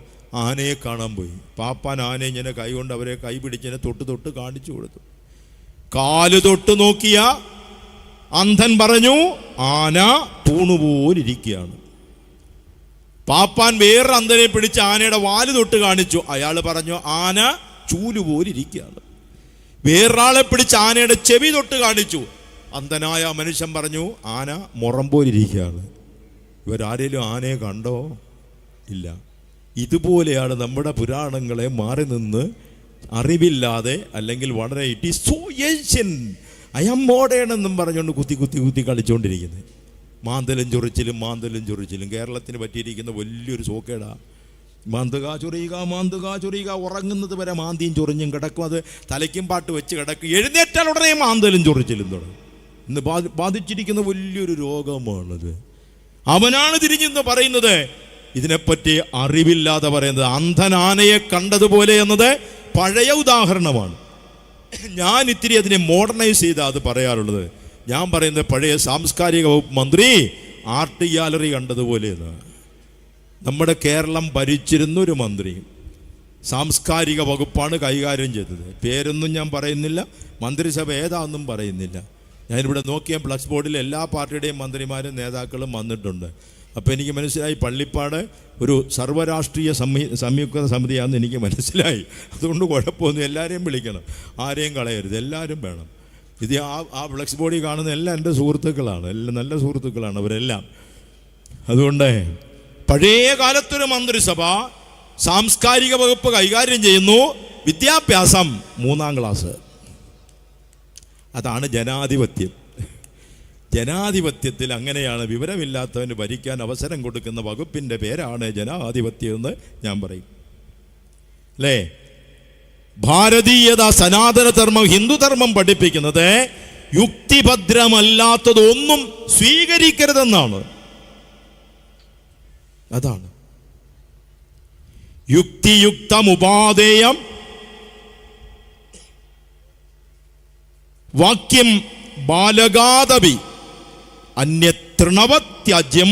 ആനയെ കാണാൻ പോയി. പാപ്പാൻ ആനയെ ഇങ്ങനെ കൈകൊണ്ട് അവരെ കൈ പിടിച്ചതിനെ തൊട്ട് കാണിച്ചു കൊടുത്തു. കാല് തൊട്ട് നോക്കിയ അന്ധൻ പറഞ്ഞു ആന തൂണുപോലിരിക്കുകയാണ്. പാപ്പാൻ വേറൊരു അന്ധനെ പിടിച്ച് ആനയുടെ വാല് തൊട്ട് കാണിച്ചു. അയാൾ പറഞ്ഞു ആന ചൂലുപോലിരിക്കുകയാണ്. വേറൊരാളെ പിടിച്ച് ആനയുടെ ചെവി തൊട്ട് കാണിച്ചു. അന്ധനായ മനുഷ്യൻ പറഞ്ഞു ആന മുറം പോലിരിക്കുകയാണ്. ഇവരാരേലും ആനയെ കണ്ടോ? ഇല്ല. ഇതുപോലെയാണ് നമ്മുടെ പുരാണങ്ങളെ മാറി നിന്ന് അറിവില്ലാതെ, അല്ലെങ്കിൽ വളരെ it is so Asian, I am modern എന്നും പറഞ്ഞുകൊണ്ട് കുത്തി കളിച്ചുകൊണ്ടിരിക്കുന്നത്. മാന്തലും ചൊറിച്ചിലും കേരളത്തിന് പറ്റിയിരിക്കുന്ന വലിയൊരു സോക്കേടാ. മാന്തുക ചൊറിയുക, ഉറങ്ങുന്നത് വരെ മാന്തിയും ചൊറിഞ്ഞും കിടക്കും. അത് തലയ്ക്കും പാട്ട് വെച്ച് കിടക്കും. എഴുന്നേറ്റാൽ ഉടനെ മാന്തലും ചൊറിച്ചിലും തുടങ്ങും. ഇന്ന് ബാധിച്ചിരിക്കുന്ന വലിയൊരു രോഗമാണത്. അവനാണ് തിരിഞ്ഞെന്ന് പറയുന്നത്. ഇതിനെപ്പറ്റി അറിവില്ലാതെ പറയുന്നത് അന്ധനാനയെ കണ്ടതുപോലെ എന്നത് പഴയ ഉദാഹരണമാണ്. ഞാൻ ഇത്തിരി അതിനെ മോഡേണൈസ് ചെയ്ത് അത് പറയാറുള്ളത്. ഞാൻ പറയുന്നത് പഴയ സാംസ്കാരിക വകുപ്പ് മന്ത്രി ആർട്ട് ഗ്യാലറി കണ്ടതുപോലെയെന്ന്. നമ്മുടെ കേരളം ഭരിച്ചിരുന്ന ഒരു മന്ത്രി സാംസ്കാരിക വകുപ്പാണ് കൈകാര്യം ചെയ്തത്. പേരൊന്നും ഞാൻ പറയുന്നില്ല, മന്ത്രിസഭ ഏതാണെന്നും പറയുന്നില്ല. ഞാനിവിടെ നോക്കിയ ഫ്ലക്സ് ബോർഡിൽ എല്ലാ പാർട്ടിയുടെയും മന്ത്രിമാരും നേതാക്കളും വന്നിട്ടുണ്ട്. അപ്പോൾ എനിക്ക് മനസ്സിലായി പള്ളിപ്പാട് ഒരു സർവ്വരാഷ്ട്രീയ സംയുക്ത സമിതിയാണെന്ന് എനിക്ക് മനസ്സിലായി. അതുകൊണ്ട് കുഴപ്പമൊന്നും, എല്ലാവരെയും വിളിക്കണം, ആരെയും കളയരുത്, എല്ലാവരും വേണം. ഇത് ആ ഫ്ലക്സ് ബോർഡിൽ കാണുന്ന എല്ലാം എൻ്റെ സുഹൃത്തുക്കളാണ്, എല്ലാം നല്ല സുഹൃത്തുക്കളാണ് അവരെല്ലാം. അതുകൊണ്ട് പഴയ കാലത്തൊരു മന്ത്രിസഭ സാംസ്കാരിക വകുപ്പ് കൈകാര്യം ചെയ്യുന്നു, വിദ്യാഭ്യാസം 3-ാം ക്ലാസ്. അതാണ് ജനാധിപത്യം. ജനാധിപത്യത്തിൽ അങ്ങനെയാണ്. വിവരമില്ലാത്തവന് ഭരിക്കാൻ അവസരം കൊടുക്കുന്ന വകുപ്പിൻ്റെ പേരാണ് ജനാധിപത്യം എന്ന് ഞാൻ പറയും. അല്ലേ? ഭാരതീയത, സനാതനധർമ്മം, ഹിന്ദുധർമ്മം പഠിപ്പിക്കുന്നത് യുക്തിഭദ്രമല്ലാത്തതൊന്നും സ്വീകരിക്കരുതെന്നാണ്. അതാണ് യുക്തിയുക്തമുപാദേയം വാക്യം ബാലകാദപി അന്യതൃണവത്യാജ്യം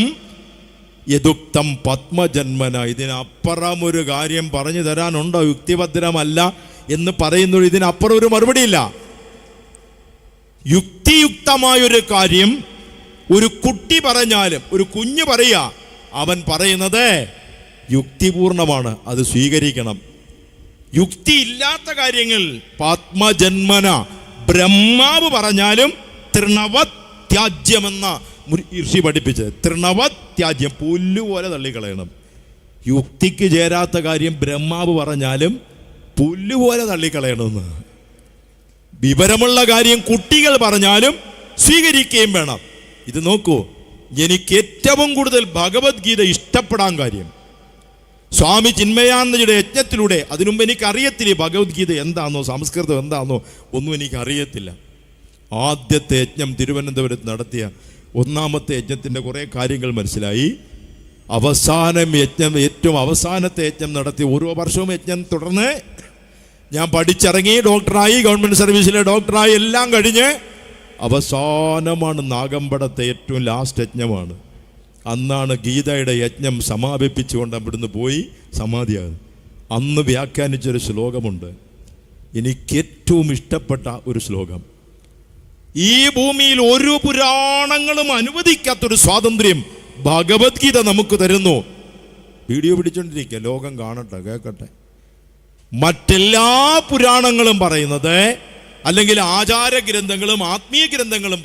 യദുക്തം പത്മജന്മന. ഇതിനപ്പുറം ഒരു കാര്യം പറഞ്ഞു തരാനുണ്ടോ? യുക്തിഭദ്രമല്ല എന്ന് പറയുന്നത് ഇതിനപ്പുറം ഒരു മറുപടിയില്ല. യുക്തിയുക്തമായൊരു കാര്യം ഒരു കുട്ടി പറഞ്ഞാലും, ഒരു കുഞ്ഞ് പറയുക, അവൻ പറയുന്നത് യുക്തിപൂർണമാണ്, അത് സ്വീകരിക്കണം. യുക്തിയില്ലാത്ത കാര്യങ്ങൾ പത്മജന്മന, ബ്രഹ്മാവ് പറഞ്ഞാലും തൃണവത്യാജ്യമെന്ന ഋഷി പഠിപ്പിച്ചത്. തൃണവത്യാജ്യം, പുല്ലുപോലെ തള്ളിക്കളയണം. യുക്തിക്ക് ചേരാത്ത കാര്യം ബ്രഹ്മാവ് പറഞ്ഞാലും പുല്ലുപോലെ തള്ളിക്കളയണമെന്ന്. വിവരമുള്ള കാര്യം കുട്ടികൾ പറഞ്ഞാലും സ്വീകരിക്കുകയും വേണം. ഇത് നോക്കൂ, എനിക്ക് ഏറ്റവും കൂടുതൽ ഭഗവത്ഗീത ഇഷ്ടപ്പെടാൻ കാര്യം സ്വാമി ചിന്മയാനന്ദജിയുടെ യജ്ഞത്തിലൂടെ. അതിനുമുമ്പ് എനിക്കറിയത്തില്ല ഭഗവത്ഗീത എന്താണെന്നോ സംസ്കൃതം എന്താണെന്നോ ഒന്നും എനിക്കറിയത്തില്ല. ആദ്യത്തെ യജ്ഞം തിരുവനന്തപുരത്ത് നടത്തിയ 1ാമത്തെ യജ്ഞത്തിൻ്റെ കുറേ കാര്യങ്ങൾ മനസ്സിലായി. ഏറ്റവും അവസാനത്തെ യജ്ഞം നടത്തി. ഓരോ വർഷവും യജ്ഞം തുടർന്ന് ഞാൻ പഠിച്ചിറങ്ങി, ഡോക്ടറായി, ഗവൺമെൻറ് സർവീസിലെ ഡോക്ടറായി, എല്ലാം കഴിഞ്ഞ് അവസാനമാണ് നാഗമ്പടത്തെ ഏറ്റവും ലാസ്റ്റ് യജ്ഞമാണ്. അന്നാണ് ഗീതയുടെ യജ്ഞം സമാപിപ്പിച്ചുകൊണ്ട് അവിടുന്ന് പോയി സമാധിയാകുന്നത്. അന്ന് വ്യാഖ്യാനിച്ചൊരു ശ്ലോകമുണ്ട്, എനിക്കേറ്റവും ഇഷ്ടപ്പെട്ട ഒരു ശ്ലോകം. ഈ ഭൂമിയിൽ ഒരു പുരാണങ്ങളും അനുവദിക്കാത്തൊരു സ്വാതന്ത്ര്യം ഭഗവത്ഗീത നമുക്ക് തരുന്നു. വീഡിയോ പിടിച്ചോണ്ടിരിക്കുക, ലോകം കാണട്ടെ, കേൾക്കട്ടെ. മറ്റെല്ലാ പുരാണങ്ങളും പറയുന്നത്, അല്ലെങ്കിൽ ആചാര ഗ്രന്ഥങ്ങളും ആത്മീയ ഗ്രന്ഥങ്ങളും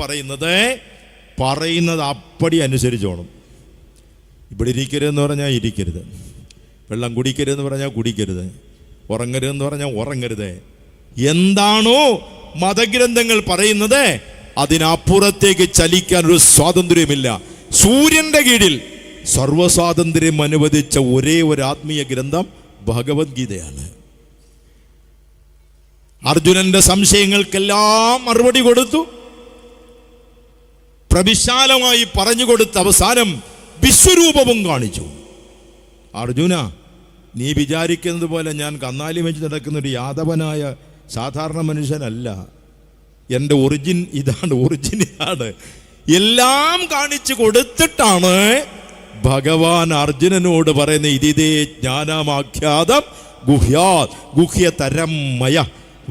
പറയുന്നത് അപ്പടി അനുസരിച്ചോണം. ഇവിടെ ഇരിക്കരുതെന്ന് പറഞ്ഞാൽ ഇരിക്കരുത്, വെള്ളം കുടിക്കരുതെന്ന് പറഞ്ഞാൽ കുടിക്കരുത്, ഉറങ്ങരുതെന്ന് പറഞ്ഞാൽ ഉറങ്ങരുത്. എന്താണോ മതഗ്രന്ഥങ്ങൾ പറയുന്നത് അതിനപ്പുറത്തേക്ക് ചലിക്കാൻ ഒരു സ്വാതന്ത്ര്യമില്ല. സൂര്യന്റെ കീഴിൽ സർവ്വസ്വാതന്ത്ര്യം അനുവദിച്ച ഒരേ ഒരു ആത്മീയ ഗ്രന്ഥം ഭഗവത്ഗീതയാണ്. അർജുനന്റെ സംശയങ്ങൾക്കെല്ലാം മറുപടി കൊടുത്തു, പ്രവിശാലമായി പറഞ്ഞു കൊടുത്ത അവസാനം വിശ്വരൂപവും കാണിച്ചു. അർജുന, നീ വിചാരിക്കുന്നത് പോലെ ഞാൻ കന്നാലി വെച്ച് നടക്കുന്ന ഒരു യാദവനായ സാധാരണ മനുഷ്യനല്ല. എൻ്റെ ഒറിജിൻ ഇതാണ്. എല്ലാം കാണിച്ചു കൊടുത്തിട്ടാണ് ഭഗവാൻ അർജുനനോട് പറയുന്നത്, ഇതിതേ ജ്ഞാനമാഖ്യാതം ഗുഹ്യതരം മയ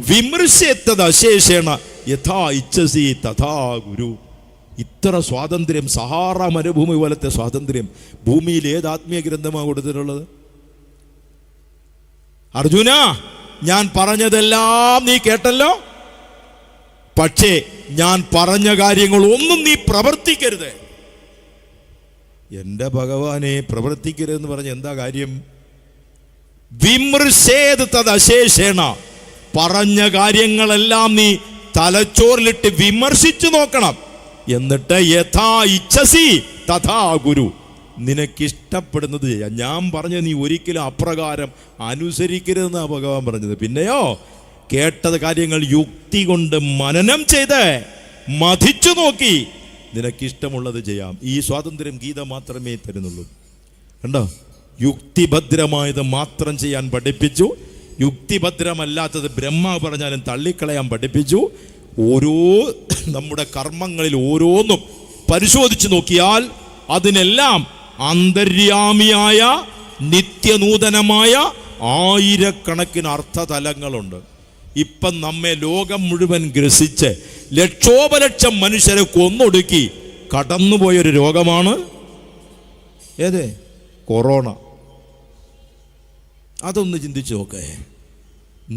വിമൃശ്യത്തത് അശേഷേണ യഥാ ഇച്ഛസി തഥാ ഗുരു. ഇത്ര സ്വാതന്ത്ര്യം, സഹാറ മരുഭൂമി പോലത്തെ സ്വാതന്ത്ര്യം ഭൂമിയിൽ ഏത് ആത്മീയ ഗ്രന്ഥമാണ് കൊടുത്തിട്ടുള്ളത്? അർജുന, ഞാൻ പറഞ്ഞതെല്ലാം നീ കേട്ടല്ലോ, പക്ഷേ ഞാൻ പറഞ്ഞ കാര്യങ്ങൾ ഒന്നും നീ പ്രവർത്തിക്കരുത്. എൻ്റെ ഭഗവാനെ, പ്രവർത്തിക്കരുതെന്ന് പറഞ്ഞ എന്താ കാര്യം? വിമൃശേത് തദശേഷേണ, പറഞ്ഞ കാര്യങ്ങളെല്ലാം നീ തലച്ചോറിലിട്ട് വിമർശിച്ചു നോക്കണം. എന്നിട്ട് യഥാ ഇച്ഛസി തഥാ ഗുരു, നിനക്കിഷ്ടപ്പെടുന്നത് ചെയ്യാം. ഞാൻ പറഞ്ഞത് നീ ഒരിക്കലും അപ്രകാരം അനുസരിക്കരുതെന്നാണ് ഭഗവാൻ പറഞ്ഞത്. പിന്നെയോ കേട്ടത് കാര്യങ്ങൾ യുക്തി കൊണ്ട് മനനം ചെയ്ത് മഥിച്ചു നോക്കി നിനക്കിഷ്ടമുള്ളത് ചെയ്യാം. ഈ സ്വാതന്ത്ര്യം ഗീത മാത്രമേ തരുന്നുള്ളൂ. കണ്ടോ, യുക്തിഭദ്രമായത് മാത്രം ചെയ്യാൻ പഠിപ്പിച്ചു, യുക്തിഭദ്രമല്ലാത്തത് ബ്രഹ്മ പറഞ്ഞാലും തള്ളിക്കളയാൻ പഠിപ്പിച്ചു. ഓരോ നമ്മുടെ കർമ്മങ്ങളിൽ ഓരോന്നും പരിശോധിച്ച് നോക്കിയാൽ അതിനെല്ലാം അന്തര്യാമിയായ നിത്യനൂതനമായ ആയിരക്കണക്കിന് അർത്ഥതലങ്ങളുണ്ട്. ഇപ്പം നമ്മെ ലോകം മുഴുവൻ ഗ്രസിച്ച് ലക്ഷോപലക്ഷം മനുഷ്യരെ കൊന്നൊടുക്കി കടന്നുപോയൊരു രോഗമാണ് ഏത്? കൊറോണ. അതൊന്ന് ചിന്തിച്ചു നോക്കേ.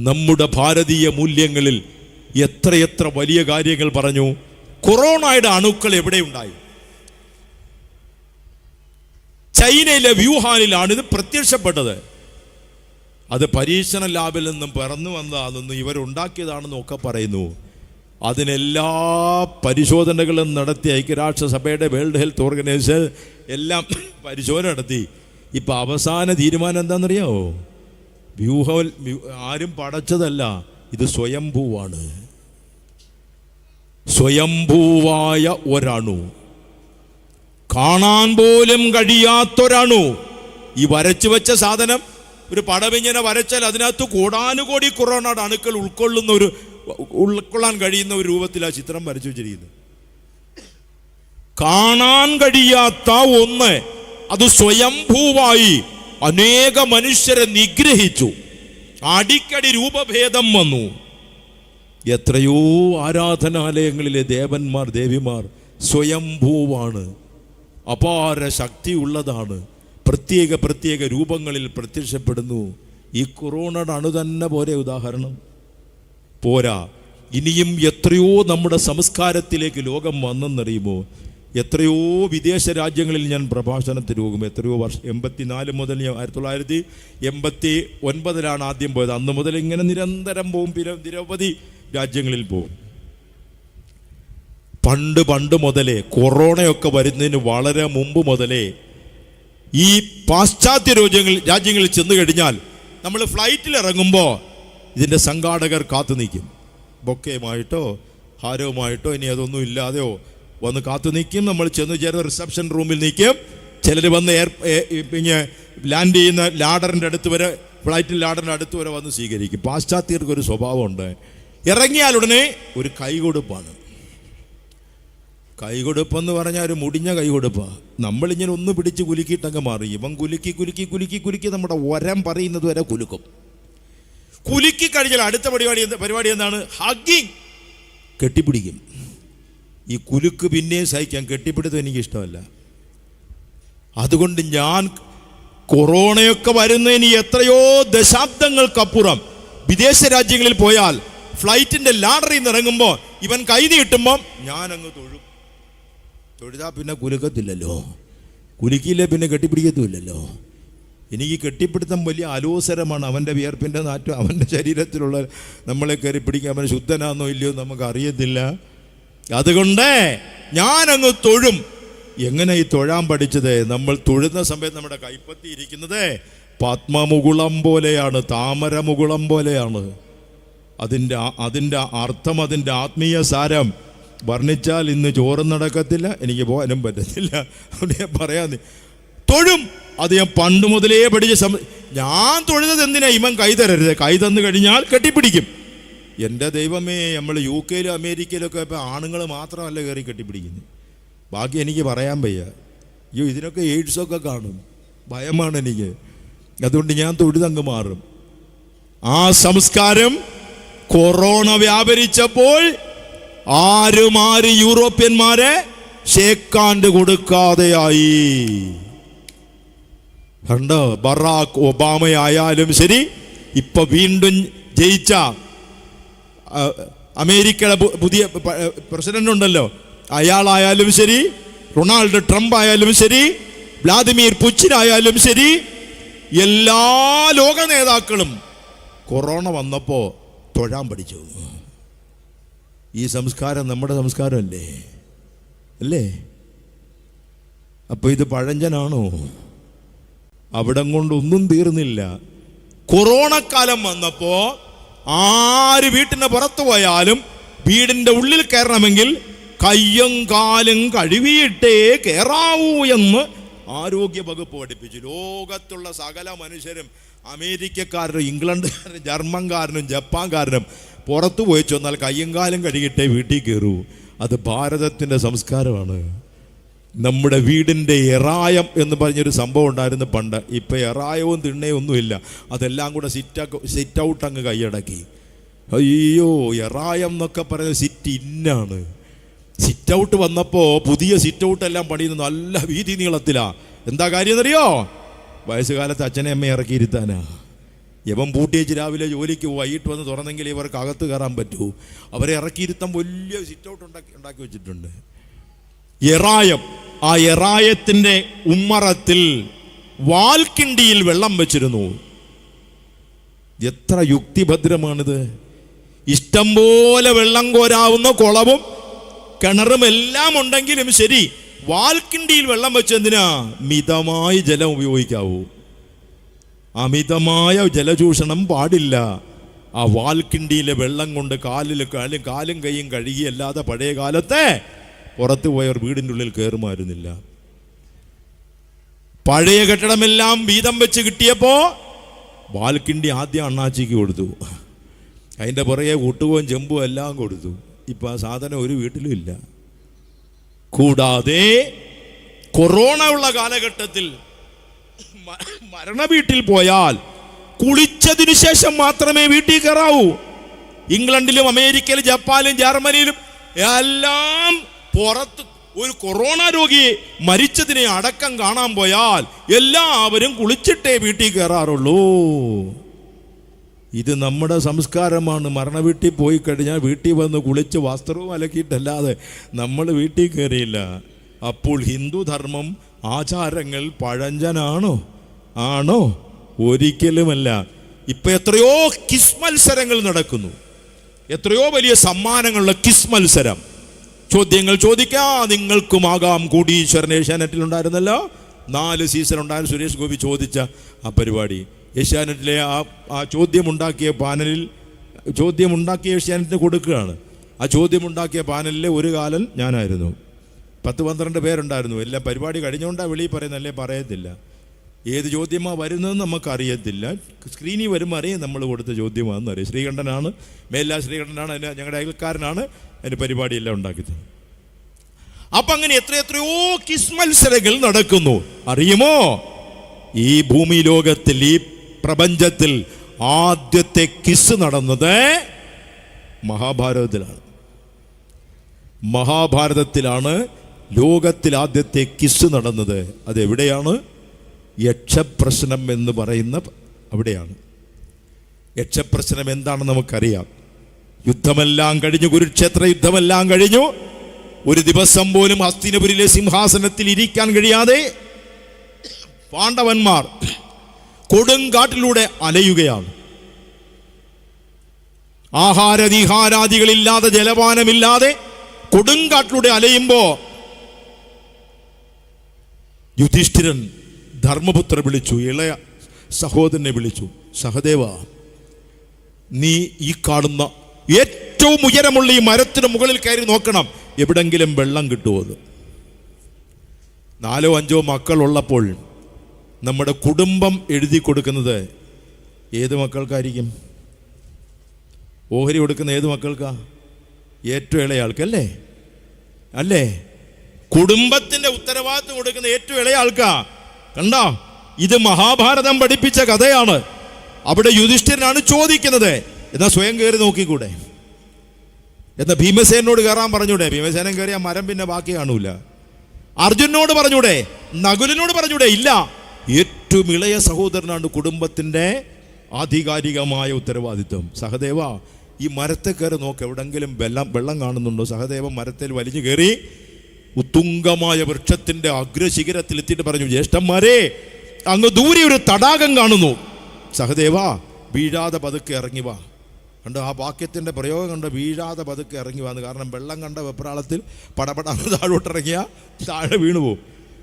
നമ്മുടെ ഭാരതീയ മൂല്യങ്ങളിൽ എത്രയെത്ര വലിയ കാര്യങ്ങൾ പറഞ്ഞു. കൊറോണയുടെ അണുക്കൾ എവിടെയുണ്ടായി? ചൈനയിലെ വ്യൂഹാനിലാണ് ഇത് പ്രത്യക്ഷപ്പെട്ടത്. അത് പരീക്ഷണ ലാബിൽ നിന്നും പിറന്നു വന്നതാണെന്നും ഇവരുണ്ടാക്കിയതാണെന്നും ഒക്കെ പറയുന്നു. അതിനെല്ലാ പരിശോധനകളും നടത്തി ഐക്യരാഷ്ട്രസഭയുടെ വേൾഡ് ഹെൽത്ത് ഓർഗനൈസേഷൻ എല്ലാം പരിശോധന നടത്തി. ഇപ്പം അവസാന തീരുമാനം എന്താണെന്നറിയാമോ? ആരും പടച്ചതല്ല, ഇത് സ്വയംഭൂവാണ്. സ്വയംഭൂവായ ഒരണു, കാണാൻ പോലും കഴിയാത്തൊരണു. ഈ വരച്ചു വെച്ച സാധനം ഒരു പടമിങ്ങനെ വരച്ചാൽ അതിനകത്ത് കോടാനുകോടി കൊറോണയുടെ അണുക്കൾ ഉൾക്കൊള്ളാൻ കഴിയുന്ന ഒരു രൂപത്തിലാണ് ചിത്രം വരച്ചു വെച്ചിരിക്കുന്നത്. കാണാൻ കഴിയാത്ത ഒന്ന്, അത് സ്വയംഭൂവായി അനേക മനുഷ്യരെ നിഗ്രഹിച്ചു. അടിക്കടി രൂപഭേദം വന്നു. എത്രയോ ആരാധനാലയങ്ങളിലെ ദേവന്മാർ ദേവിമാർ സ്വയംഭൂവാണ്, അപാര ശക്തിയുള്ളതാണ്, പ്രത്യേക രൂപങ്ങളിൽ പ്രത്യക്ഷപ്പെടുന്നു. ഈ കൊറോണയുടെ അണു തന്നെ പോരെ ഉദാഹരണം? പോരാ, ഇനിയും എത്രയോ നമ്മുടെ സംസ്കാരത്തിലേക്ക് ലോകം വന്നെന്നറിയുമോ? എത്രയോ വിദേശ രാജ്യങ്ങളിൽ ഞാൻ പ്രഭാഷണത്തിന് പോകും. എത്രയോ വർഷം, 84 മുതൽ ഞാൻ 1989 ആദ്യം പോയത്. അന്ന് മുതൽ ഇങ്ങനെ നിരന്തരം പോകും, നിരവധി രാജ്യങ്ങളിൽ പോകും. പണ്ട് മുതലേ, കൊറോണയൊക്കെ വരുന്നതിന് വളരെ മുമ്പ് മുതലേ ഈ പാശ്ചാത്യ രാജ്യങ്ങളിൽ ചെന്ന് കഴിഞ്ഞാൽ നമ്മൾ ഫ്ലൈറ്റിൽ ഇറങ്ങുമ്പോൾ ഇതിൻ്റെ സംഘാടകർ കാത്തു നിൽക്കും. ബൊക്കയുമായിട്ടോ ഹാരവുമായിട്ടോ ഇനി അതൊന്നും ഇല്ലാതെയോ വന്ന് കാത്തു നിൽക്കും. നമ്മൾ ചെന്ന് ചേർന്ന് റിസപ്ഷൻ റൂമിൽ നിൽക്കും. ചിലർ വന്ന് പിന്നെ ലാൻഡ് ചെയ്യുന്ന ലാഡറിൻ്റെ അടുത്ത് വരെ, ഫ്ലൈറ്റിൽ ലാഡറിൻ്റെ അടുത്ത് വരെ വന്ന് സ്വീകരിക്കും. പാശ്ചാത്യർക്കൊരു സ്വഭാവമുണ്ട്, ഇറങ്ങിയാലുടനെ ഒരു കൈകൊടുപ്പാണ്. കൈകൊടുപ്പെന്ന് പറഞ്ഞാൽ ഒരു മുടിഞ്ഞ കൈകൊടുപ്പാണ്. നമ്മളിങ്ങനെ ഒന്ന് പിടിച്ച് കുലുക്കിയിട്ടങ്ങ് മാറി. ഇവൻ കുലുക്കി നമ്മുടെ ഒരം പറയുന്നത് വരെ കുലുക്കും. കുലുക്കി കഴിഞ്ഞാൽ അടുത്ത പരിപാടി എന്താണ്? ഹഗ്ഗിങ്, കെട്ടിപ്പിടിക്കും. ഈ കുലുക്ക് പിന്നെയും സഹിക്കാം, കെട്ടിപ്പിടുത്തം എനിക്കിഷ്ടമല്ല. അതുകൊണ്ട് ഞാൻ കൊറോണയൊക്കെ വരുന്നതിന് എത്രയോ ദശാബ്ദങ്ങൾക്കപ്പുറം വിദേശ രാജ്യങ്ങളിൽ പോയാൽ ഫ്ലൈറ്റിൻ്റെ ലാഡറിൽ നിന്ന് ഇറങ്ങുമ്പോൾ ഇവൻ കൈ നീട്ടുമ്പം ഞാനങ്ങ് തൊഴുതാ പിന്നെ കുലുക്കത്തില്ലല്ലോ, കുലുക്കിയില്ലേ പിന്നെ കെട്ടിപ്പിടിക്കത്തുമില്ലല്ലോ. എനിക്ക് കെട്ടിപ്പിടുത്തം വലിയ അലോസരമാണ്. അവൻ്റെ വിയർപ്പിൻ്റെ നാറ്റം അവൻ്റെ ശരീരത്തിലുള്ള നമ്മളെ കയറി പിടിക്കാൻ അവൻ ശുദ്ധനാണെന്നോ ഇല്ലയോ നമുക്ക് അറിയത്തില്ല. അതുകൊണ്ട് ഞാനങ്ങ് തൊഴും. എങ്ങനെ ഈ തൊഴാൻ പഠിച്ചത്? നമ്മൾ തൊഴുന്ന സമയത്ത് നമ്മുടെ കൈപ്പത്തി ഇരിക്കുന്നത് പത്മമുകുളം പോലെയാണ്, താമരമുകുളം പോലെയാണ്. അതിൻ്റെ അർത്ഥം, അതിൻ്റെ ആത്മീയ സാരം വർണ്ണിച്ചാൽ ഇന്ന് ചോറും നടക്കത്തില്ല, എനിക്ക് പോകാനും പറ്റത്തില്ല. അവിടെ ഞാൻ പറയാന്ന് തൊഴും. അത് ഞാൻ പണ്ട് മുതലേ പഠിച്ച ഞാൻ തൊഴുന്നത് എന്തിനാ? ഇവൻ കൈ തരരുത്, കൈ തന്നു കഴിഞ്ഞാൽ കെട്ടിപ്പിടിക്കും. എൻ്റെ ദൈവമേ, നമ്മൾ UK അമേരിക്കയിലൊക്കെ ഇപ്പോൾ ആണുങ്ങൾ മാത്രമല്ല കയറി കെട്ടിപ്പിടിക്കുന്നത്. ബാക്കി എനിക്ക് പറയാൻ വയ്യ. അയ്യോ, ഇതിനൊക്കെ എയ്ഡ്സൊക്കെ കാണും, ഭയമാണ് എനിക്ക്. അതുകൊണ്ട് ഞാൻ തൊഴുതങ്ങ് മാറും. ആ സംസ്കാരം കൊറോണ വ്യാപരിച്ചപ്പോൾ ആരും യൂറോപ്യന്മാരെ ഷേക്കാൻഡ് കൊടുക്കാതെയായി. കണ്ടോ? ബറാക്ക് ഒബാമയായാലും ശരി, ഇപ്പൊ വീണ്ടും ജയിച്ച അമേരിക്കയുടെ പുതിയ പ്രസിഡന്റ് ഉണ്ടല്ലോ, അയാളായാലും ശരി, ഡൊണാൾഡ് ട്രംപ് ആയാലും ശരി, വ്ളാദിമിർ പുടിൻ ആയാലും ശരി, എല്ലാ ലോക നേതാക്കളും കൊറോണ വന്നപ്പോൾ തൊഴാൻ പഠിച്ചു. ഈ സംസ്കാരം നമ്മുടെ സംസ്കാരമല്ലേ? അല്ലേ? അപ്പോൾ ഇത് പഴഞ്ചനാണോ? അവിടം കൊണ്ടൊന്നും തീർന്നില്ല. കൊറോണ കാലം വന്നപ്പോൾ ആര് വീട്ടിന് പുറത്തു പോയാലും വീടിൻ്റെ ഉള്ളിൽ കയറണമെങ്കിൽ കയ്യും കാലും കഴുകിയിട്ടേ കയറാവൂ എന്ന് ആരോഗ്യ വകുപ്പ് പഠിപ്പിച്ചു. ലോകത്തുള്ള സകല മനുഷ്യരും, അമേരിക്കക്കാരനും ഇംഗ്ലണ്ടുകാരനും ജർമ്മൻകാരനും ജപ്പാൻകാരനും പുറത്തു പോയി ചെന്നാൽ കയ്യും കാലും കഴുകിയിട്ടേ വീട്ടിൽ കയറൂ. അത് ഭാരതത്തിൻ്റെ സംസ്കാരമാണ്. നമ്മുടെ വീടിൻ്റെ എറായം എന്ന് പറഞ്ഞൊരു സംഭവം ഉണ്ടായിരുന്നു പണ്ട്. ഇപ്പം എറായവും തിണ്ണയും ഒന്നുമില്ല. അതെല്ലാം കൂടെ സിറ്റ് ഔട്ട് അങ്ങ് കൈയടക്കി. അയ്യോ, എറായം എന്നൊക്കെ പറയുന്നത് സിറ്റ് ഇന്നാണ്. സിറ്റ് ഔട്ട് വന്നപ്പോൾ പുതിയ സിറ്റ് ഔട്ട് എല്ലാം പണിയുന്നത് നല്ല വീതി നീളത്തിലാണ്. എന്താ കാര്യം എന്നറിയോ? വയസ്സുകാലത്ത് അച്ഛനെ അമ്മയെ ഇറക്കിയിരുത്താനാ. യവൻ പൂട്ടിയേച്ച് രാവിലെ ജോലിക്ക് വൈകിട്ട് വന്ന് തുറന്നെങ്കിൽ ഇവർക്ക് അകത്ത് കയറാൻ പറ്റൂ. അവരെ ഇറക്കിയിരുത്താൻ വലിയ സിറ്റ് ഔട്ട് ഉണ്ടാക്കി വെച്ചിട്ടുണ്ട്. എറായം. ആ എറായത്തിൻ്റെ ഉമ്മറത്തിൽ വാൽക്കിണ്ടിയിൽ വെള്ളം വെച്ചിരുന്നു. എത്ര യുക്തിഭദ്രമാണിത്! ഇഷ്ടം പോലെ വെള്ളം കോരാവുന്ന കുളവും കിണറും എല്ലാം ഉണ്ടെങ്കിലും ശരി, വാൽക്കിണ്ടിയിൽ വെള്ളം വെച്ചെന്തിനാ? മിതമായി ജലം ഉപയോഗിക്കാവൂ. അമിതമായ ജലചൂഷണം പാടില്ല. ആ വാൽക്കിണ്ടിയിലെ വെള്ളം കൊണ്ട് കാലും കൈയും കഴുകിയല്ലാതെ പഴയ കാലത്തെ പുറത്തു പോയവർ വീടിൻ്റെ ഉള്ളിൽ കയറുമായിരുന്നില്ല. പഴയ കെട്ടിടമെല്ലാം വീതം വെച്ച് കിട്ടിയപ്പോൾ വാൽക്കിണ്ടി ആദ്യം അണ്ണാച്ചിക്ക് കൊടുത്തു. അതിൻ്റെ പുറകെ കൂട്ടുകയും ചെമ്പും എല്ലാം കൊടുത്തു. ഇപ്പം ആ സാധനം ഒരു വീട്ടിലും ഇല്ല. കൂടാതെ കൊറോണ ഉള്ള കാലഘട്ടത്തിൽ മരണ വീട്ടിൽ പോയാൽ കുളിച്ചതിനു ശേഷം മാത്രമേ വീട്ടിൽ കയറാവൂ. ഇംഗ്ലണ്ടിലും അമേരിക്കയിലും ജപ്പാനിലും ജർമ്മനിയിലും എല്ലാം പുറത്ത് ഒരു കൊറോണ രോഗിയെ മരിച്ചതിനെ അടക്കം കാണാൻ പോയാൽ എല്ലാവരും കുളിച്ചിട്ടേ വീട്ടിൽ കയറാറുള്ളൂ. ഇത് നമ്മുടെ സംസ്കാരമാണ്. മരണ വീട്ടിൽ പോയി കഴിഞ്ഞാൽ വീട്ടിൽ വന്ന് കുളിച്ച് വസ്ത്രവും അലക്കിയിട്ടല്ലാതെ നമ്മൾ വീട്ടിൽ കയറിയില്ല. അപ്പോൾ ഹിന്ദുധർമ്മം, ആചാരങ്ങൾ പഴഞ്ചനാണോ? ആണോ? ഒരിക്കലുമല്ല. ഇപ്പം എത്രയോ കിസ് മത്സരങ്ങൾ നടക്കുന്നു. എത്രയോ വലിയ സമ്മാനങ്ങളുള്ള കിസ് മത്സരം. ചോദ്യങ്ങൾ ചോദിക്കാം, നിങ്ങൾക്കുമാകാം കോടീശ്വരൻ. ഏഷ്യാനെറ്റിലുണ്ടായിരുന്നല്ലോ, 4 സീസൺ ഉണ്ടായിരുന്നു. സുരേഷ് ഗോപി ചോദിച്ച ആ പരിപാടി ഏഷ്യാനെറ്റിലെ ആ ചോദ്യമുണ്ടാക്കിയ പാനലിൽ ചോദ്യമുണ്ടാക്കിയ ഏഷ്യാനെറ്റിന് കൊടുക്കുകയാണ്. ആ ചോദ്യമുണ്ടാക്കിയ പാനലിലെ ഒരു കാലൻ ഞാനായിരുന്നു. 10-12 പേരുണ്ടായിരുന്നു. എല്ലാം പരിപാടി കഴിഞ്ഞുകൊണ്ടാണ് വെളിയിൽ പറയുന്നല്ലേ, പറയത്തില്ല. ഏത് ചോദ്യമാണ് വരുന്നതെന്ന് നമുക്കറിയത്തില്ല. സ്ക്രീനിൽ വരുമ്പോൾ അറിയാം നമ്മൾ കൊടുത്ത ചോദ്യമാണെന്ന് അറിയാം. ശ്രീകണ്ഠനാണ്, മേലാ ശ്രീകണ്ഠനാണ് അതിന്, ഞങ്ങളുടെ അയൽക്കാരനാണ് അതിന് പരിപാടിയെല്ലാം ഉണ്ടാക്കിയത്. അപ്പം അങ്ങനെ എത്രയോ കിസ് മത്സരങ്ങൾ നടക്കുന്നു. അറിയുമോ? ഈ ഭൂമി ലോകത്തിൽ, ഈ പ്രപഞ്ചത്തിൽ ആദ്യത്തെ കിസ് നടന്നത് മഹാഭാരതത്തിലാണ്. മഹാഭാരതത്തിലാണ് ലോകത്തിൽ ആദ്യത്തെ കിസ് നടന്നത്. അതെവിടെയാണ്? യക്ഷപ്രശ്നം എന്ന് പറയുന്ന അവിടെയാണ്. യക്ഷപ്രശ്നം എന്താണെന്ന് നമുക്കറിയാം. യുദ്ധമെല്ലാം കഴിഞ്ഞു, കുരുക്ഷേത്ര യുദ്ധമെല്ലാം കഴിഞ്ഞു. ഒരു ദിവസം പോലും ഹസ്തിനപുരിയിലെ സിംഹാസനത്തിൽ ഇരിക്കാൻ കഴിയാതെ പാണ്ഡവന്മാർ കൊടുങ്കാട്ടിലൂടെ അലയുകയാണ്. ആഹാരവിഹാരാദികളില്ലാതെ, ജലപാനമില്ലാതെ കൊടുങ്കാട്ടിലൂടെ അലയുമ്പോൾ യുധിഷ്ഠിരൻ ധർമ്മപുത്ര വിളിച്ചു, ഇളയ സഹോദരനെ വിളിച്ചു. സഹദേവ, നീ ഈ കാണുന്ന ഏറ്റവും ഉയരമുള്ള ഈ മരത്തിന് മുകളിൽ കയറി നോക്കണം, എവിടെങ്കിലും വെള്ളം കിട്ടുമോ എന്ന്. 4-5 മക്കളുള്ളപ്പോൾ നമ്മുടെ കുടുംബം എഴുതി കൊടുക്കുന്നത് ഏത് മക്കൾക്കായിരിക്കും? ഓഹരി കൊടുക്കുന്ന ഏത് മക്കൾക്കാ? ഏറ്റവും ഇളയ ആൾക്കല്ലേ? അല്ലേ? കുടുംബത്തിൻ്റെ ഉത്തരവാദിത്വം കൊടുക്കുന്ന ഏറ്റവും ഇളയ ആൾക്കാ. കണ്ടോ? ഇത് മഹാഭാരതം പഠിപ്പിച്ച കഥയാണ്. അവിടെ യുധിഷ്ഠിരനാണ് ചോദിക്കുന്നത്, എന്നാൽ സ്വയം കയറി നോക്കിക്കൂടെ? എന്നാൽ ഭീമസേനോട് കയറാൻ പറഞ്ഞൂടെ? ഭീമസേനൻ കയറിയ മരം പിന്നെ ബാക്കി കാണൂല. അർജുനോട് പറഞ്ഞൂടെ? നകുലിനോട് പറഞ്ഞൂടെ? ഇല്ല. ഏറ്റവും ഇളയ സഹോദരനാണ് കുടുംബത്തിൻ്റെ ആധികാരികമായ ഉത്തരവാദിത്വം. സഹദേവ, ഈ മരത്തെ കയറി നോക്ക്, എവിടെങ്കിലും വെള്ളം കാണുന്നുണ്ടോ? സഹദേവൻ മരത്തിൽ വലിഞ്ഞു കയറി ഉത്തുംഗമായ വൃക്ഷത്തിൻ്റെ അഗ്രശിഖരത്തിൽ എത്തിയിട്ട് പറഞ്ഞു, ജ്യേഷ്ഠന്മാരെ, അങ്ങ് ദൂരെ ഒരു തടാകം കാണുന്നു. സഹദേവ, വീഴാതെ പതുക്കെ ഇറങ്ങി വാ. കണ്ട് ആ വാക്യത്തിൻ്റെ പ്രയോഗം കണ്ട് വീഴാതെ പതുക്കെ ഇറങ്ങി വന്നു. കാരണം വെള്ളം കണ്ട വെപ്രാളത്തിൽ പടപടാന്ന് താഴോട്ടിറങ്ങിയ താഴെ വീണുപോകും.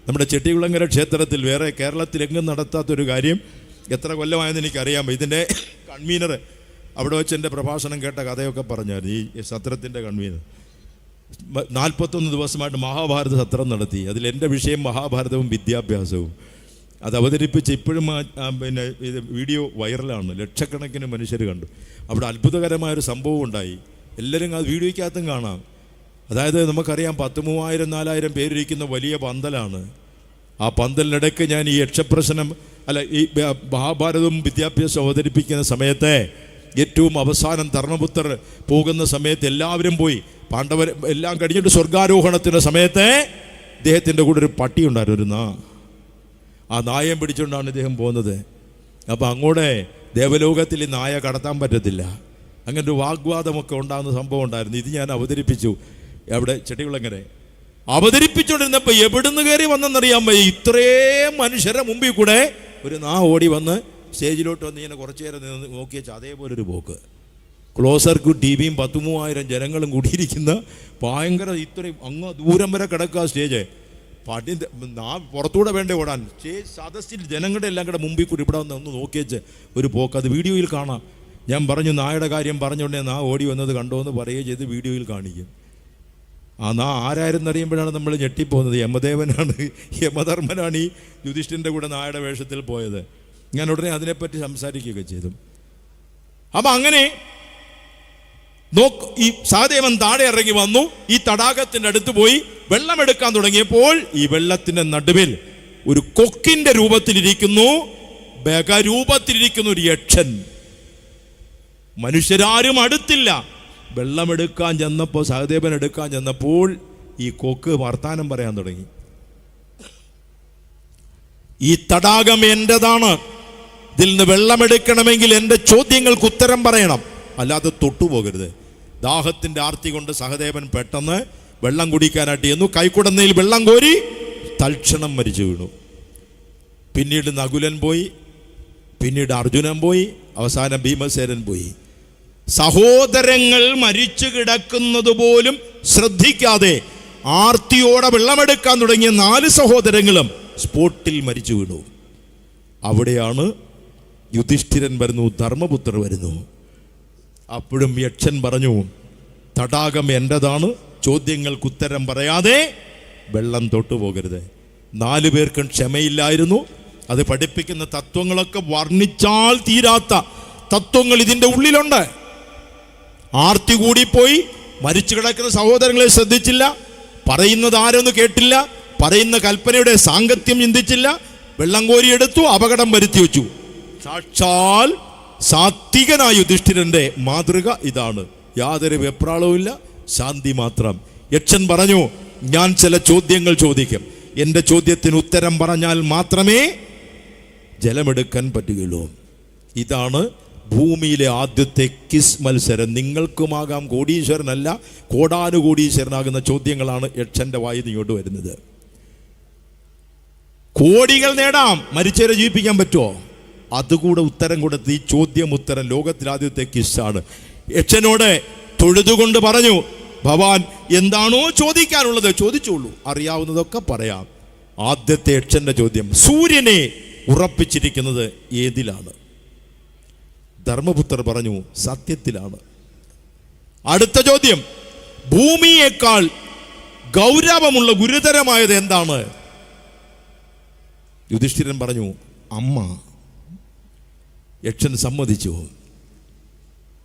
നമ്മുടെ ചെട്ടികുളങ്ങര ക്ഷേത്രത്തിൽ വേറെ കേരളത്തിലെങ്ങും നടത്താത്തൊരു കാര്യം, എത്ര കൊല്ലമായെന്ന് എനിക്കറിയാം. ഇതിൻ്റെ കൺവീനർ അവിടെ വെച്ച് എൻ്റെ പ്രഭാഷണം കേട്ട കഥയൊക്കെ പറഞ്ഞായിരുന്നു. ഈ സത്രത്തിൻ്റെ കൺവീനർ 41 ദിവസമായിട്ട് മഹാഭാരത സത്രം നടത്തി. അതിൽ എൻ്റെ വിഷയം മഹാഭാരതവും വിദ്യാഭ്യാസവും. അത് അവതരിപ്പിച്ച് ഇപ്പോഴും പിന്നെ ഇത് വീഡിയോ വൈറലാണ്, ലക്ഷക്കണക്കിന് മനുഷ്യർ കണ്ടു. അവിടെ അത്ഭുതകരമായൊരു സംഭവം ഉണ്ടായി. എല്ലാവരും അത് വീഡിയോയ്ക്കകത്തും കാണാം. അതായത് നമുക്കറിയാം 10,000-4,000 പേരിരിക്കുന്ന വലിയ പന്തലാണ്. ആ പന്തലിനിടയ്ക്ക് ഞാൻ ഈ യക്ഷപ്രശ്നം ഈ മഹാഭാരതവും വിദ്യാഭ്യാസം അവതരിപ്പിക്കുന്ന സമയത്തെ ഏറ്റവും അവസാനം ധർമ്മപുത്രർ പോകുന്ന സമയത്ത് എല്ലാവരും പോയി. പാണ്ഡവർ എല്ലാം കഴിഞ്ഞിട്ട് സ്വർഗാരോഹണത്തിൻ്റെ സമയത്ത് ഇദ്ദേഹത്തിൻ്റെ കൂടെ ഒരു പട്ടി ഉണ്ടായിരുന്നു, ഒരു ആ നായയും പിടിച്ചുകൊണ്ടാണ് ഇദ്ദേഹം പോകുന്നത്. അപ്പോൾ അങ്ങോട്ട് ദേവലോകത്തിൽ ഈ നായ കടത്താൻ പറ്റത്തില്ല. അങ്ങനെ ഒരു വാഗ്വാദമൊക്കെ ഉണ്ടാകുന്ന സംഭവം ഉണ്ടായിരുന്നു. ഇത് ഞാൻ അവതരിപ്പിച്ചു അവിടെ ചെട്ടികുളങ്ങരെ. അവതരിപ്പിച്ചുകൊണ്ടിരുന്നപ്പോൾ എവിടുന്ന് കയറി വന്നെന്നറിയാൻ വയ്യ. ഇത്രയും മനുഷ്യരുടെ മുമ്പിൽ കൂടെ ഒരു ഓടി വന്ന് സ്റ്റേജിലോട്ട് വന്ന് ഇങ്ങനെ കുറച്ച് നേരം നിന്ന് നോക്കിയച്ചാൽ അതേപോലൊരു പോക്ക്. ക്ലോസർക്കും ടി വിയും 10,000 ജനങ്ങളും കൂടിയിരിക്കുന്ന ഭയങ്കര ഇത്രയും അങ്ങ് ദൂരം വരെ കിടക്കുക സ്റ്റേജ്. പടി പുറത്തൂടെ വേണ്ടേ ഓടാൻ. സദസ്സിൽ ജനങ്ങളുടെ എല്ലാം കൂടെ മുമ്പിൽ കൂടി ഇവിടെ ഒന്ന് നോക്കിയച്ച് ഒരു പോക്ക്. അത് വീഡിയോയിൽ കാണാം. ഞാൻ പറഞ്ഞു നായുടെ കാര്യം പറഞ്ഞുകൊണ്ടേ ഓടി വന്നത് കണ്ടോ എന്ന് പറയുകയും ചെയ്ത് വീഡിയോയിൽ കാണിക്കും. ആരായിരുന്നറിയുമ്പോഴാണ് നമ്മൾ ഞെട്ടിപ്പോകുന്നത്. യമദേവനാണ്, യമധർമ്മനാണ് ഈ യുധിഷ്ഠിരൻ്റെ കൂടെ നായുടെ വേഷത്തിൽ പോയത്. ഞാൻ ഉടനെ അതിനെപ്പറ്റി സംസാരിക്കുകയൊക്കെ ചെയ്തു. അപ്പം അങ്ങനെ ഈ സഹദേവൻ താഴെ ഇറങ്ങി വന്നു. ഈ തടാകത്തിൻ്റെ അടുത്ത് പോയി വെള്ളമെടുക്കാൻ തുടങ്ങിയപ്പോൾ ഈ വെള്ളത്തിൻ്റെ നടുവിൽ ഒരു കൊക്കിൻ്റെ രൂപത്തിലിരിക്കുന്നു, ബഗരൂപത്തിലിരിക്കുന്ന ഒരു യക്ഷൻ. മനുഷ്യരാരും അടുത്തില്ല. വെള്ളമെടുക്കാൻ ചെന്നപ്പോൾ, സഹദേവൻ എടുക്കാൻ ചെന്നപ്പോൾ ഈ കൊക്ക് വർത്താനം പറയാൻ തുടങ്ങി. ഈ തടാകം എൻ്റെതാണ്, ഇതിൽ നിന്ന് വെള്ളമെടുക്കണമെങ്കിൽ എൻ്റെ ചോദ്യങ്ങൾക്ക് ഉത്തരം പറയണം, അല്ലാതെ തൊട്ടുപോകരുത്. ദാഹത്തിൻ്റെ ആർത്തി കൊണ്ട് സഹദേവൻ പെട്ടെന്ന് വെള്ളം കുടിക്കാനായിട്ട് ചെന്നു. കൈക്കുടന്നയിൽ വെള്ളം കോരി തൽക്ഷണം മരിച്ചു വീണു. പിന്നീട് നകുലൻ പോയി, പിന്നീട് അർജുനൻ പോയി, അവസാനം ഭീമസേനൻ പോയി. സഹോദരങ്ങൾ മരിച്ചു കിടക്കുന്നത് പോലും ശ്രദ്ധിക്കാതെ ആർത്തിയോടെ വെള്ളമെടുക്കാൻ തുടങ്ങിയ 4 സഹോദരങ്ങളും സ്പോട്ടിൽ മരിച്ചു വീണു. അവിടെയാണ് യുധിഷ്ഠിരൻ വരുന്നു, ധർമ്മപുത്രർ വരുന്നു. അപ്പോഴും യക്ഷൻ പറഞ്ഞു, തടാകം എൻ്റെതാണ്, ചോദ്യങ്ങൾക്ക് ഉത്തരം പറയാതെ വെള്ളം തൊട്ടുപോകരുത്. 4 പേർക്കും ക്ഷമയില്ലായിരുന്നു. അത് പഠിപ്പിക്കുന്ന തത്വങ്ങളൊക്കെ വർണ്ണിച്ചാൽ തീരാത്ത തത്വങ്ങൾ ഇതിൻ്റെ ഉള്ളിലുണ്ട്. ആർത്തി കൂടിപ്പോയി, മരിച്ചു കിടക്കുന്ന സഹോദരങ്ങളെ ശ്രദ്ധിച്ചില്ല, പറയുന്നത് ആരൊന്നും കേട്ടില്ല, പറയുന്ന കൽപ്പനയുടെ സാങ്കത്യം ചിന്തിച്ചില്ല, വെള്ളം കോരിയെടുത്തു, അപകടം വരുത്തി വെച്ചു. സാക്ഷാൽ സാത്വികനായ യുധിഷ്ഠിരന്റെ മാതൃക ഇതാണ്. യാതൊരു വെപ്രാളവുമില്ല, ശാന്തി മാത്രം. യക്ഷൻ പറഞ്ഞു, ഞാൻ ചില ചോദ്യങ്ങൾ ചോദിക്കും, എൻ്റെ ചോദ്യത്തിന് ഉത്തരം പറഞ്ഞാൽ മാത്രമേ ജലമെടുക്കാൻ പറ്റുകയുള്ളൂ. ഇതാണ് ഭൂമിയിലെ ആദ്യത്തെ കിസ് മത്സരം. നിങ്ങൾക്കുമാകാം കോടീശ്വരനല്ല, കോടാനുകോടീശ്വരനാകുന്ന ചോദ്യങ്ങളാണ് യക്ഷന്റെ വായിൽ ഇങ്ങോട്ട് വരുന്നത്. കോടികൾ നേടാം, മരിച്ചവരെ ജീവിപ്പിക്കാൻ പറ്റുമോ? അതുകൂടെ ഉത്തരം കൊടുത്ത് ഈ ചോദ്യം ഉത്തരം ലോകത്തിലാദ്യത്തെ കിസ്സാണ്. യക്ഷനോട് തൊഴുതുകൊണ്ട് പറഞ്ഞു, ഭവാൻ എന്താണോ ചോദിക്കാനുള്ളത് ചോദിച്ചോളൂ, അറിയാവുന്നതൊക്കെ പറയാം. ആദ്യത്തെ യക്ഷന്റെ ചോദ്യം, സൂര്യനെ ഉറപ്പിച്ചിരിക്കുന്നത് ഏതിലാണ്? ധർമ്മപുത്രർ പറഞ്ഞു, സത്യത്തിലാണ്. അടുത്ത ചോദ്യം, ഭൂമിയേക്കാൾ ഗൗരവമുള്ള ഗുരുതരമായത് എന്താണ്? യുധിഷ്ഠിരൻ പറഞ്ഞു, അമ്മ. യക്ഷൻ സമ്മതിച്ചു.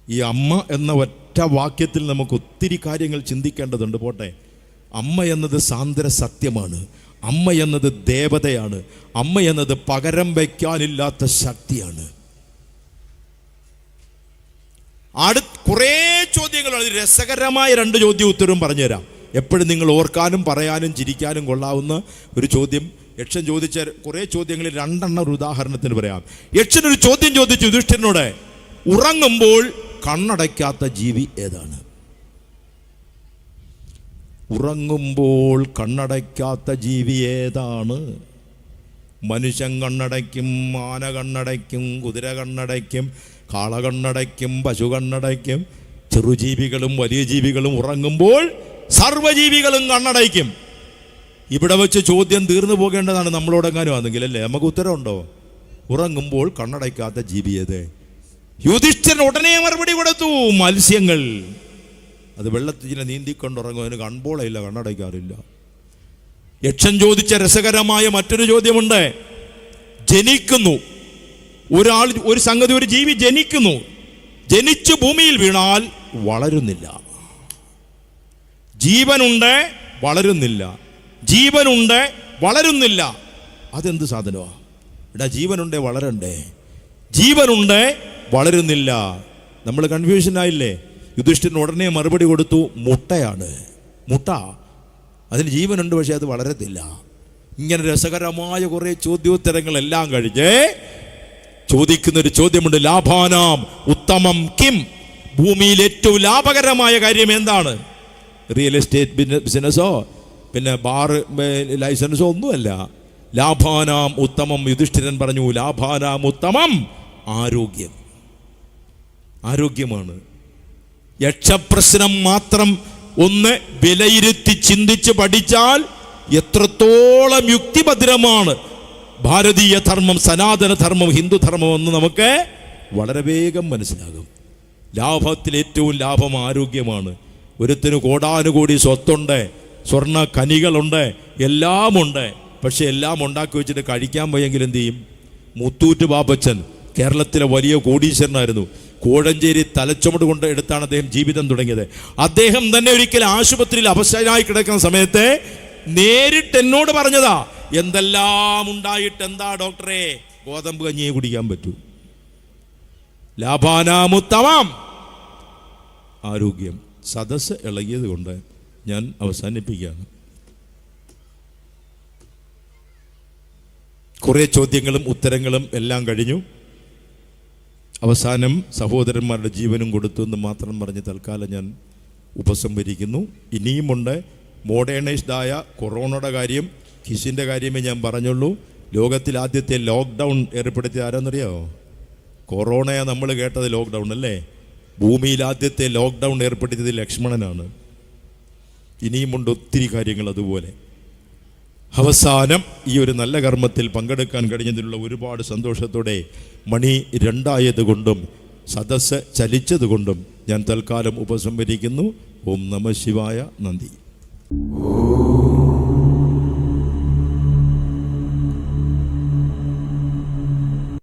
ഈ അമ്മ എന്ന ഒറ്റ വാക്യത്തിൽ നമുക്ക് ഒത്തിരി കാര്യങ്ങൾ ചിന്തിക്കേണ്ടതുണ്ട്. പോട്ടെ, അമ്മ എന്നത് സാന്ദ്ര സത്യമാണ്. അമ്മ എന്നത് ദേവതയാണ്. അമ്മ എന്നത് പകരം വയ്ക്കാനില്ലാത്ത ശക്തിയാണ്. കുറേ ചോദ്യങ്ങളാണ്. രസകരമായ 2 ചോദ്യം ഉത്തരവും പറഞ്ഞുതരാം. എപ്പോഴും നിങ്ങൾ ഓർക്കാനും പറയാനും ചിരിക്കാനും കൊള്ളാവുന്ന ഒരു ചോദ്യം യക്ഷൻ ചോദിച്ച കുറേ ചോദ്യങ്ങളിൽ 2 ഒരു ഉദാഹരണത്തിന് പറയാം. യക്ഷൻ ഒരു ചോദ്യം ചോദിച്ചു യുധിഷ്ഠിരനോട്, ഉറങ്ങുമ്പോൾ കണ്ണടയ്ക്കാത്ത ജീവി ഏതാണ്? ഉറങ്ങുമ്പോൾ കണ്ണടയ്ക്കാത്ത ജീവി ഏതാണ്? മനുഷ്യൻ കണ്ണടയ്ക്കും, ആന കണ്ണടയ്ക്കും, കുതിര കണ്ണടയ്ക്കും, കാള കണ്ണടയ്ക്കും, പശു കണ്ണടയ്ക്കും, ചെറുജീവികളും വലിയ ജീവികളും ഉറങ്ങുമ്പോൾ സർവ്വജീവികളും കണ്ണടയ്ക്കും. ഇവിടെ വെച്ച് ചോദ്യം തീർന്നു പോകേണ്ടതാണ്. നമ്മളോടെങ്ങാനും ആണെങ്കിൽ അല്ലേ, നമുക്ക് ഉത്തരവുണ്ടോ? ഉറങ്ങുമ്പോൾ കണ്ണടയ്ക്കാത്ത ജീവിയത്. യുധിഷ്ഠിരൻ ഉടനെ മറുപടി കൊടുത്തു, മത്സ്യങ്ങൾ. അത് വെള്ളത്തിൽ നീന്തിക്കൊണ്ടുറങ്ങും, അതിന് കൺപോളയില്ല, കണ്ണടയ്ക്കാറില്ല. യക്ഷൻ ചോദിച്ച രസകരമായ മറ്റൊരു ചോദ്യമുണ്ട്. ജനിക്കുന്നു ഒരാൾ, ഒരു സംഗതി, ഒരു ജീവി ജനിക്കുന്നു, ജനിച്ചു ഭൂമിയിൽ വീണാൽ വളരുന്നില്ല. ജീവനുണ്ട്, വളരുന്നില്ല. ജീവനുണ്ട്, വളരുന്നില്ല. അതെന്ത് സാധനമാണ്? എടാ, ജീവനുണ്ടേ വളരണ്ടേ? ജീവനുണ്ട്, വളരുന്നില്ല. നമ്മൾ കൺഫ്യൂഷനായില്ലേ? യുധിഷ്ഠിരൻ ഉടനെ മറുപടി കൊടുത്തു, മുട്ടയാണ്. മുട്ട, അതിന് ജീവനുണ്ട്, പക്ഷെ അത് വളരത്തില്ല. ഇങ്ങനെ രസകരമായ കുറേ ചോദ്യോത്തരങ്ങളെല്ലാം കഴിഞ്ഞ് ചോദിക്കുന്നൊരു ചോദ്യമുണ്ട്. ലാഭാനാം ഉത്തമം കിം? ഭൂമിയിൽ ഏറ്റവും ലാഭകരമായ കാര്യം എന്താണ്? റിയൽ എസ്റ്റേറ്റ് ബിസിനസ്സോ പിന്നെ ബാർ ലൈസൻസോ ഒന്നുമല്ല. ലാഭാനാം ഉത്തമം. യുധിഷ്ഠിരൻ പറഞ്ഞു, ലാഭാനാം ഉത്തമം ആരോഗ്യം. ആരോഗ്യമാണ്. യക്ഷപ്രശ്നം മാത്രം ഒന്ന് വിലയിരുത്തി ചിന്തിച്ച് പഠിച്ചാൽ എത്രത്തോളം യുക്തിഭദ്രമാണ് ഭാരതീയ ധർമ്മം, സനാതനധർമ്മം, ഹിന്ദുധർമ്മം എന്ന് നമുക്ക് വളരെ വേഗം മനസ്സിലാകും. ലാഭത്തിൽ ഏറ്റവും ലാഭം ആരോഗ്യമാണ്. ഒരുത്തിന് കോടാനുകോടി സ്വത്തുണ്ട്, സ്വർണ്ണ ഖനികളുണ്ട്, എല്ലാമുണ്ട്. പക്ഷെ എല്ലാം ഉണ്ടാക്കി വെച്ചിട്ട് കഴിക്കാൻ പോയെങ്കിൽ എന്ത് ചെയ്യും? മുത്തൂറ്റ് ബാപ്പച്ചൻ കേരളത്തിലെ വലിയ കോടീശ്വരനായിരുന്നു. കോഴഞ്ചേരി തലച്ചുമട് കൊണ്ട് എടുത്താണ് അദ്ദേഹം ജീവിതം തുടങ്ങിയത്. അദ്ദേഹം തന്നെ ഒരിക്കൽ ആശുപത്രിയിൽ അവശനായി കിടക്കുന്ന സമയത്ത് നേരിട്ട് എന്നോട് പറഞ്ഞതാ, എന്തെല്ലാം ഉണ്ടായിട്ട് എന്താ ഡോക്ടറെ, ഗോതമ്പ് കഞ്ഞിയെ കുടിക്കാൻ പറ്റൂ. ലാഭാനാമുത്തമം ആരോഗ്യം. സദസ്സ് ഇളകിയത് കൊണ്ട് ഞാൻ അവസാനിപ്പിക്കുകയാണ്. കുറേ ചോദ്യങ്ങളും ഉത്തരങ്ങളും എല്ലാം കഴിഞ്ഞു. അവസാനം സഹോദരന്മാരുടെ ജീവനും കൊടുത്തു എന്ന് മാത്രം പറഞ്ഞ് തൽക്കാലം ഞാൻ ഉപസംഹരിക്കുന്നു. ഇനിയുമുണ്ട്. മോഡേണൈസ്ഡായ കൊറോണയുടെ കാര്യം, കിസിൻ്റെ കാര്യമേ ഞാൻ പറഞ്ഞുള്ളൂ. ലോകത്തിൽ ആദ്യത്തെ ലോക്ക്ഡൗൺ ഏർപ്പെടുത്തിയ ആരാന്നറിയാമോ? കൊറോണയാണ് നമ്മൾ കേട്ടത് ലോക്ക്ഡൗൺ അല്ലേ? ഭൂമിയിൽ ആദ്യത്തെ ലോക്ക്ഡൗൺ ഏർപ്പെടുത്തിയത് ലക്ഷ്മണനാണ്. ഇനിയുമുണ്ട് ഒത്തിരി കാര്യങ്ങൾ അതുപോലെ. അവസാനം ഈ ഒരു നല്ല കർമ്മത്തിൽ പങ്കെടുക്കാൻ കഴിഞ്ഞതിലുള്ള ഒരുപാട് സന്തോഷത്തോടെ മണി 2 കൊണ്ടും സദസ്സ് ചലിച്ചതുകൊണ്ടും ഞാൻ തൽക്കാലം ഉപസംഹരിക്കുന്നു. ഓം നമഃ ശിവായ. നന്ദി.